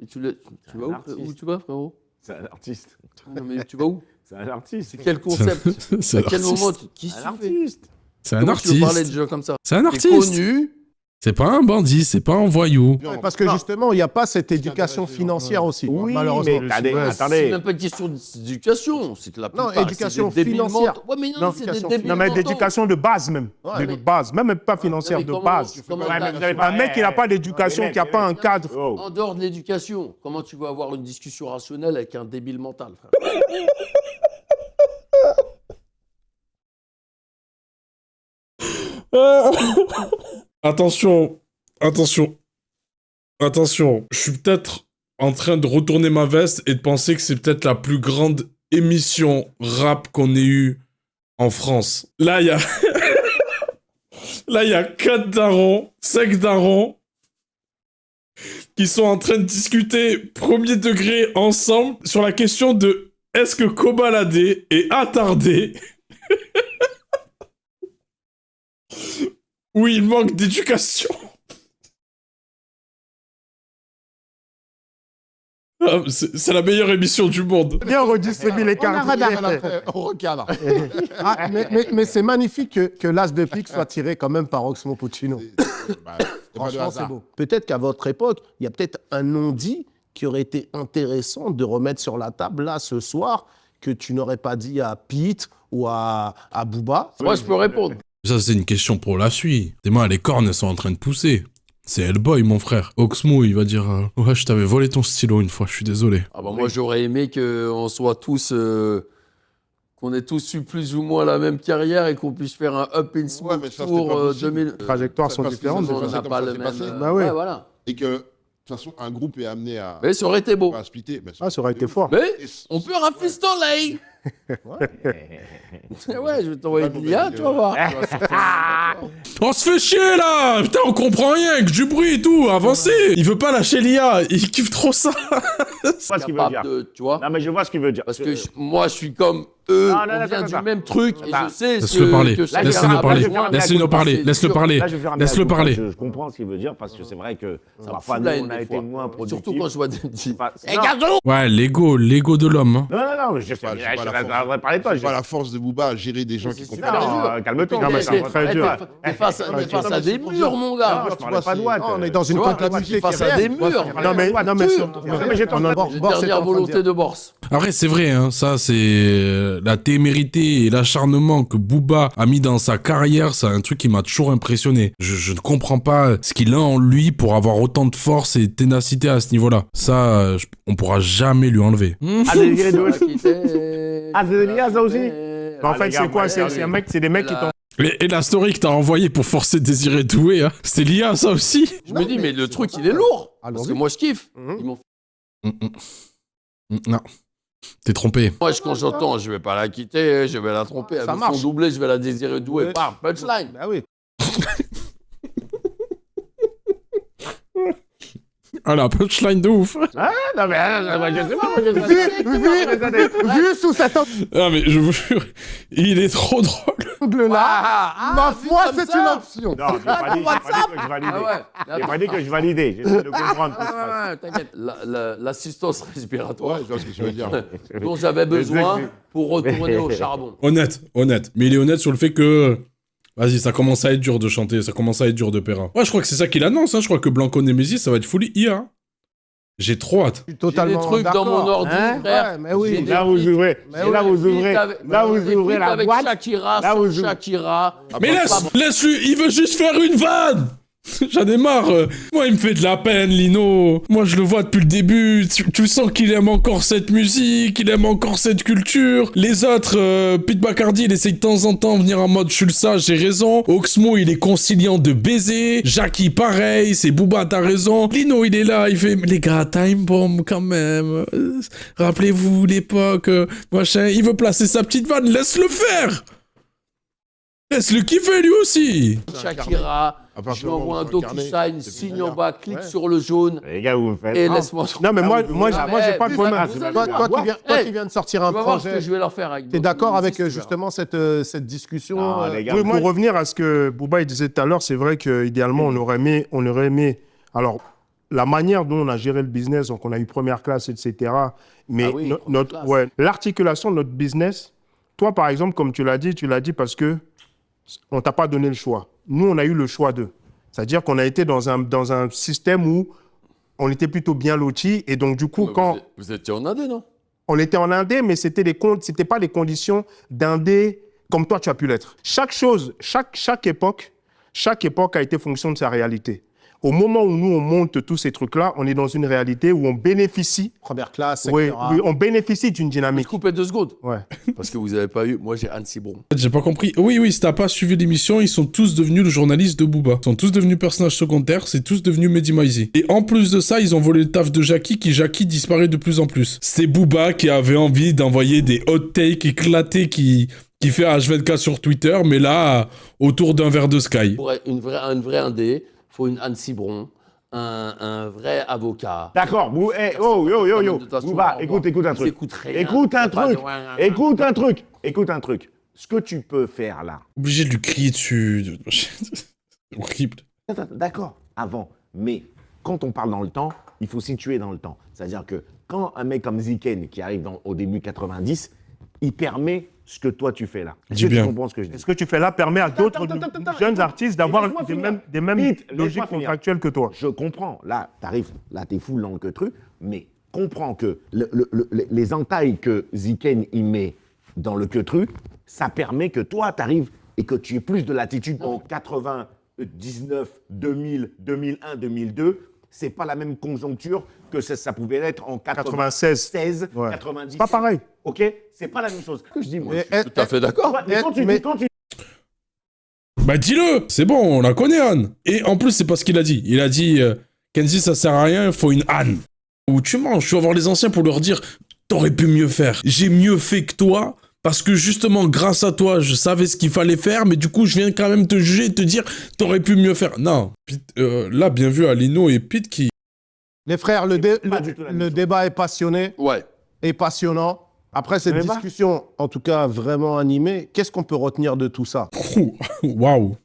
Et tu vas où tu vas, frérot? C'est un artiste. Non, mais tu vas où? C'est un artiste. C'est quel concept? C'est à quel moment qui C'est un artiste. Tu veux parler de gens comme ça? C'est un artiste. T'es connu, C'est pas un bandit, c'est pas un voyou. Ouais, parce que justement, il n'y a pas cette éducation financière aussi, malheureusement. mais C'est attendez. même pas une question d'éducation, c'est que la plupart, éducation c'est des débiles financière. mentaux. Ouais, mais non, c'est des débiles Non, mais mentaux. d'éducation de base même. Ouais, De base, même pas financière, mais de comment- base. comment Ouais, t'as- mais vous avez pas- Un mec qui n'a pas d'éducation, qui n'a pas un cadre. Oh. En dehors de l'éducation, comment tu veux avoir une discussion rationnelle avec un débile mental, frère? Attention, attention, attention. Je suis peut-être en train de retourner ma veste et de penser que c'est peut-être la plus grande émission rap qu'on ait eue en France. Là, il y a... Là, il y a 4 darons, 5 darons qui sont en train de discuter premier degré ensemble sur la question de est-ce que Kobalade est attardé ou il manque d'éducation. Ah, c'est la meilleure émission du monde. Bien redistribuer les cartes. On recadre. Ah, mais c'est magnifique que l'as de pique soit tiré quand même par Oxmo Puccino. Bah, c'est pas de Franchement, hasard. c'est beau. Peut-être qu'à votre époque, il y a peut-être un non-dit qui aurait été intéressant de remettre sur la table là ce soir que tu n'aurais pas dit à Pete ou à Booba. Moi, je peux répondre. Ça, c'est une question pour la suite. Tes mains, les cornes, elles sont en train de pousser. C'est Hellboy, mon frère. Oxmo, il va dire ouais, je t'avais volé ton stylo une fois, je suis désolé. Ah bah moi, j'aurais aimé qu'on soit tous... qu'on ait tous eu plus ou moins la même carrière et qu'on puisse faire un up in smoke mais ça, tour c'était pas possible. 2000. Les trajectoires sont Parce que différentes. ça s'est On passé n'a comme pas ça le s'est même... passé. Bah ouais. voilà. Et que, de toute façon, un groupe est amené à Mais ça aurait été beau. splitter. Mais Ah, ça aurait été fort. Mais on peut rafistoler. Ouais, je vais t'envoyer Pas une lien, tu vas voir. On se fait chier là. Putain, on comprend rien, que du bruit et tout, avancez. Il veut pas lâcher l'IA, il kiffe trop ça. Je vois ce qu'il veut dire. Tu vois. Non, mais je vois ce qu'il veut dire. Parce que moi, je suis comme eux, Non, non, on non, vient attends, du attends. même truc et je sais Laisse-le parler, que chacun laisse-le a parler, besoin d'un laisse-le coup de parler, passer. laisse-le parler, Là, je vais faire un laisse-le mea culpa. parler. Je comprends ce qu'il veut dire parce que c'est vrai que Ça me parfois, fout nous, la haine on a des été fois. moins productifs. Surtout quand je vois des petits. Enfin, Eh, non. garçon. Ouais, l'ego de l'homme. Hein. Non, non, non, je sais pas, pas. j'ai pas la force. On va parler de toi. J'ai pas la force de Booba à gérer des gens qui C'est comprennent. super dur. Non, calme-toi. Non, mais c'est très dur. T'es face à des murs, mon gars. Je parlais pas de moi. On est dans une Tu vois, comptabilité face qui est à des réelle. murs. Non, mais j'ai on a- Bors, Une c'est dernière en train de volonté dire. de Borse. Après, c'est vrai, hein, ça, c'est la témérité et l'acharnement que Booba a mis dans sa carrière, c'est un truc qui m'a toujours impressionné. Je ne comprends pas ce qu'il a en lui pour avoir autant de force et de ténacité à ce niveau-là. Ça, on pourra jamais lui enlever. Ah, Désiré Doué. Quitter. Ah, c'est Elia, ça aussi. Mais en fait, les gars, c'est quoi moi, C'est un mec, c'est des mecs qui t'ont. Et la story que t'as envoyée pour forcer Désiré Doué, hein, c'est l'IA, ça aussi. Je me dis, mais le truc, il est lourd. Parce Allons-y. que moi, je kiffe. Ils m'ont Non, t'es trompé. Moi, quand j'entends, je vais pas la quitter, je vais la tromper. Ça Avec marche. son doublé, je vais la désirer douée. Ouais. Bam, punchline. Bah oui. Ah, la punchline de ouf. Ah, non, mais je sais pas. Moi, je sais pas. Vu sous cet Ah, mais je vous jure, il est trop drôle. angle-là, ma foi, comme c'est ça. une option. Non, j'ai pas dit que je validais. Ah ouais. J'ai pas dit que je validais. J'essaie de comprendre. tout ça. Ah ouais, t'inquiète. L'assistance respiratoire Ouais, je vois ce que tu veux dire. dont j'avais besoin pour retourner au charbon. Honnête. Mais il est honnête sur le fait que... Vas-y, ça commence à être dur de chanter, ça commence à être dur de Pera. Ouais, je crois que c'est ça qu'il annonce, hein. Je crois que Blanco Nemesis, ça va être fully IA. J'ai trop hâte. Je suis totalement J'ai des trucs dans mon ordi, Hein frère. Ouais, mais oui. J'ai des Là, vous ouvrez. Mais Et là, oui, vous ouvrez. Là, vous ouvrez la avec boîte. Shakira, Là, sans vous ouvrez. Shakira. Mais laisse-lui, il veut juste faire une vanne. J'en ai marre. Moi, il me fait de la peine, Lino. Moi, je le vois depuis le début. Tu sens qu'il aime encore cette musique, il aime encore cette culture. Les autres, Pete Bacardi, il essaye de temps en temps de venir en mode je suis le sage, j'ai raison. Oxmo, il est conciliant de baiser. Jackie, pareil. C'est Booba, t'as raison. Lino, il est là, il fait les gars, time bomb quand même. Rappelez-vous l'époque, machin. Il veut placer sa petite vanne, laisse-le faire. Laisse-le kiffer lui aussi. Shakira, À partir je du lui moment envoie un où tu vas incarner, DocuSign, c'est signe plus en bas, derrière. clique Ouais. sur le jaune Les gars, vous me faites. et laisse-moi. Non, mais moi, j'ai pas de problème. Toi qui viens de sortir Tu un vas voir ce projet, que je vais leur faire avec. t'es d'accord avec tu verras. justement cette discussion Non, les gars, Oui, pour revenir à ce que Booba il disait tout à l'heure, c'est vrai qu'idéalement, on aurait aimé. Alors, la manière dont on a géré le business, donc on a eu première classe, etc. Mais Ah oui, première classe. l'articulation de notre business, toi, par exemple, comme tu l'as dit parce que on t'a pas donné le choix. Nous, on a eu le choix d'eux. C'est-à-dire qu'on a été dans un système où on était plutôt bien lotis. Et donc, du coup, quand... Vous étiez en Indé, non? On était en Indé, mais c'était pas les conditions d'Indé comme toi, tu as pu l'être. Chaque époque a été fonction de sa réalité. Au moment où nous, on monte tous ces trucs-là, on est dans une réalité où on bénéficie... Première classe, oui, on bénéficie d'une dynamique. Je coupais 2 secondes. Ouais. Parce que vous n'avez pas eu... Moi, j'ai Anne Cibron. J'ai pas compris. Oui, si t'as pas suivi l'émission, ils sont tous devenus le journaliste de Booba. Ils sont tous devenus personnages secondaires, c'est tous devenus Mehdi Maizi. Et en plus de ça, ils ont volé le taf de Jackie, Jackie disparaît de plus en plus. C'est Booba qui avait envie d'envoyer des hot takes éclatés qui fait H24 sur Twitter, mais là, autour d'un verre de Sky. Pour une vraie Indé, il faut une Anne Cibron, un vrai avocat. D'accord, Booba, écoute un truc. Écoute un truc. Ce que tu peux faire là. Obligé de lui crier dessus. C'est horrible. D'accord, avant. Mais quand on parle dans le temps, il faut situer dans le temps. C'est-à-dire que quand un mec comme Ziken, qui arrive au début 90, il permet ce que toi tu fais là. Est-ce que tu comprends ce que je dis? Ce que tu fais là permet à d'autres jeunes artistes d'avoir des mêmes logiques contractuelles que toi. Je comprends. Là, t'arrives, là, t'es full dans le queutru, mais comprends que les entailles que Ziken y met dans le queutru, ça permet que toi, t'arrives et que tu aies plus de latitude en 99, 2000, 2001, 2002. C'est pas la même conjoncture que ça pouvait être en 96, 90. C'est pas pareil. Ok, c'est pas la même chose. Que je dis moi. Je suis tout à fait d'accord. Bah dis-le, c'est bon, on la connaît Anne. Et en plus, c'est pas ce qu'il a dit. Il a dit, Kenzie, ça sert à rien, il faut une Anne. Où tu manges, tu vas voir les anciens pour leur dire, t'aurais pu mieux faire. J'ai mieux fait que toi. Parce que justement, grâce à toi, je savais ce qu'il fallait faire, mais du coup, je viens quand même te juger et te dire, t'aurais pu mieux faire. Non, Pete, là, bien vu à Lino et Pete qui... Les frères, le débat est passionné. Ouais. Et passionnant. Après cette discussion, en tout cas vraiment animée, qu'est-ce qu'on peut retenir de tout ça? Waouh.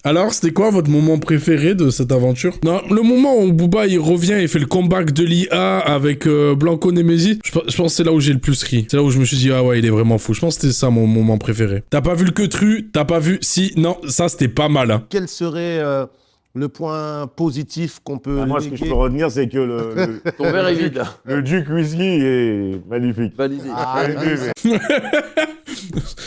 Alors, c'était quoi votre moment préféré de cette aventure? Non, le moment où Booba il revient et fait le comeback de l'IA avec Blanco Nemesi, je pense que c'est là où j'ai le plus ri. C'est là où je me suis dit, ah ouais, il est vraiment fou. Je pense que c'était ça mon moment préféré. T'as pas vu le queutru? T'as pas vu... Si, non, ça c'était pas mal. Hein. Quel serait le point positif qu'on peut moi, ce que je peux retenir, c'est que ton verre est vide. Le Duke Whisky est magnifique. Validé.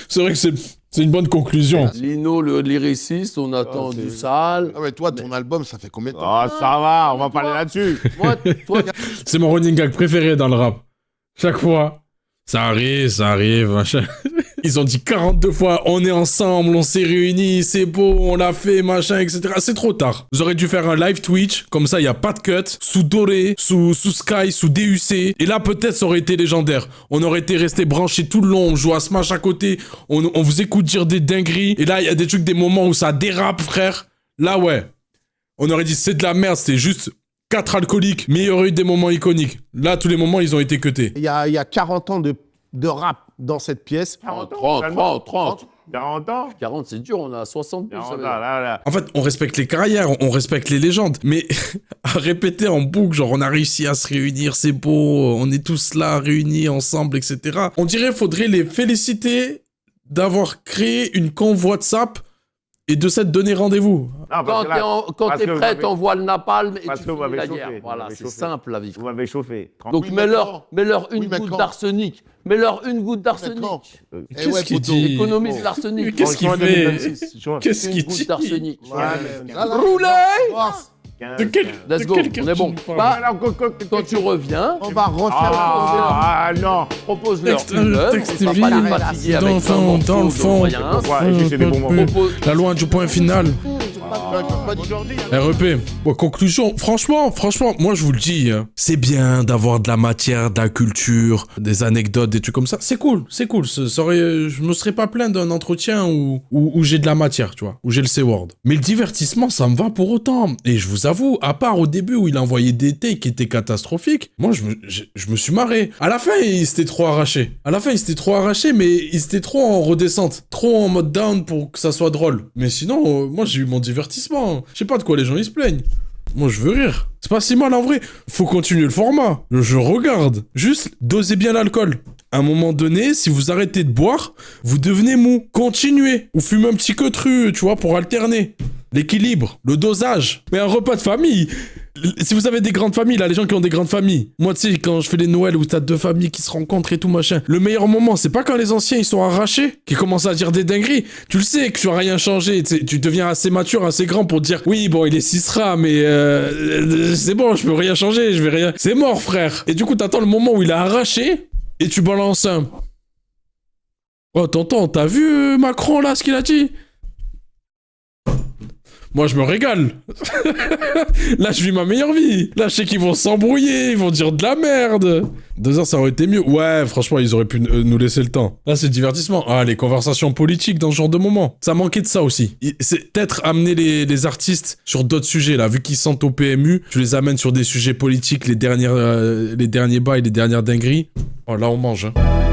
C'est vrai que c'est une bonne conclusion. Lino, le lyriciste, on attend du sale. Ah mais toi, ton album, ça fait combien de temps? Ah, ça va, on va parler là-dessus. C'est mon running gag préféré dans le rap. Chaque fois, ça arrive, machin. Ils ont dit 42 fois, on est ensemble, on s'est réunis, c'est beau, on l'a fait, machin, etc. C'est trop tard. Vous aurez dû faire un live Twitch, comme ça, il n'y a pas de cut, sous Doré, sous Sky, sous DUC. Et là, peut-être, ça aurait été légendaire. On aurait été resté branchés tout le long, on joue à Smash à côté, on vous écoute dire des dingueries. Et là, il y a des trucs, des moments où ça dérape, frère. Là, ouais. On aurait dit, c'est de la merde, c'est juste 4 alcooliques, mais il y aurait eu des moments iconiques. Là, tous les moments, ils ont été cutés. Il y a 40 ans de rap dans cette pièce. 30. 40 ans 40, c'est dur, on a 60. En fait, on respecte les carrières, on respecte les légendes, mais à répéter en boucle, genre on a réussi à se réunir, c'est beau, on est tous là réunis ensemble, etc. On dirait qu'il faudrait les féliciter d'avoir créé une convoi WhatsApp et de s'être donné rendez-vous. Quand t'es prêt, t'envoies le napalm et tu finis la guerre. Chauffé, voilà, c'est simple la vie. Vous m'avez chauffé. Donc mets-leur une goutte d'arsenic. Mets-leur une goutte d'arsenic. Qu'est-ce qu'il dit? Économise l'arsenic. Qu'est-ce qu'il fait? Qu'est-ce qu'il dit? Une goutte d'arsenic. Roulez! Let's go, on est bon. Quand tu reviens, on va refaire Ah non. Propose-leur une œuvre, on va pas les fatiguer avec dans le fond. La loi du point final. REP. Bon, conclusion. Franchement, moi je vous le dis, c'est bien d'avoir de la matière, de la culture, des anecdotes, des trucs comme ça. C'est cool. Je me serais pas plaint d'un entretien où j'ai de la matière, tu vois, où j'ai le C-word. Mais le divertissement, ça me va pour autant. Et je vous avoue, à part au début où il a envoyé des takes qui étaient catastrophiques, moi je me suis marré. À la fin, il s'était trop arraché. Mais il s'était trop en redescente. Trop en mode down pour que ça soit drôle. Mais sinon, moi j'ai eu mon divertissement. Je sais pas de quoi les gens ils se plaignent. Moi je veux rire. C'est pas si mal en vrai. Faut continuer le format. Je regarde. Juste, dosez bien l'alcool. À un moment donné, si vous arrêtez de boire, vous devenez mou. Continuez. Ou fumez un petit queutru, tu vois, pour alterner. l'équilibre, le dosage. Mais un repas de famille, si vous avez des grandes familles, là, les gens qui ont des grandes familles, moi, tu sais, quand je fais les Noëls où t'as 2 familles qui se rencontrent et tout, machin, le meilleur moment, c'est pas quand les anciens, ils sont arrachés, qui commencent à dire des dingueries. Tu le sais que tu vas rien changer, tu deviens assez mature, assez grand pour te dire, oui, bon, il est Sisra, mais c'est bon, je peux rien changer, je vais rien... C'est mort, frère. Et du coup, t'attends le moment où il a arraché, et tu balances un... Oh, tonton, t'as vu Macron, là, ce qu'il a dit? Moi, je me régale. Là, je vis ma meilleure vie. Là, je sais qu'ils vont s'embrouiller, ils vont dire de la merde. 2 heures, ça aurait été mieux. Ouais, franchement, ils auraient pu nous laisser le temps. Là, c'est divertissement. Ah, les conversations politiques dans ce genre de moment. Ça manquait de ça aussi. C'est peut-être amener les artistes sur d'autres sujets, là. Vu qu'ils sentent au PMU, tu les amènes sur des sujets politiques, les derniers bails, les dernières dingueries. Oh, là, on mange, hein.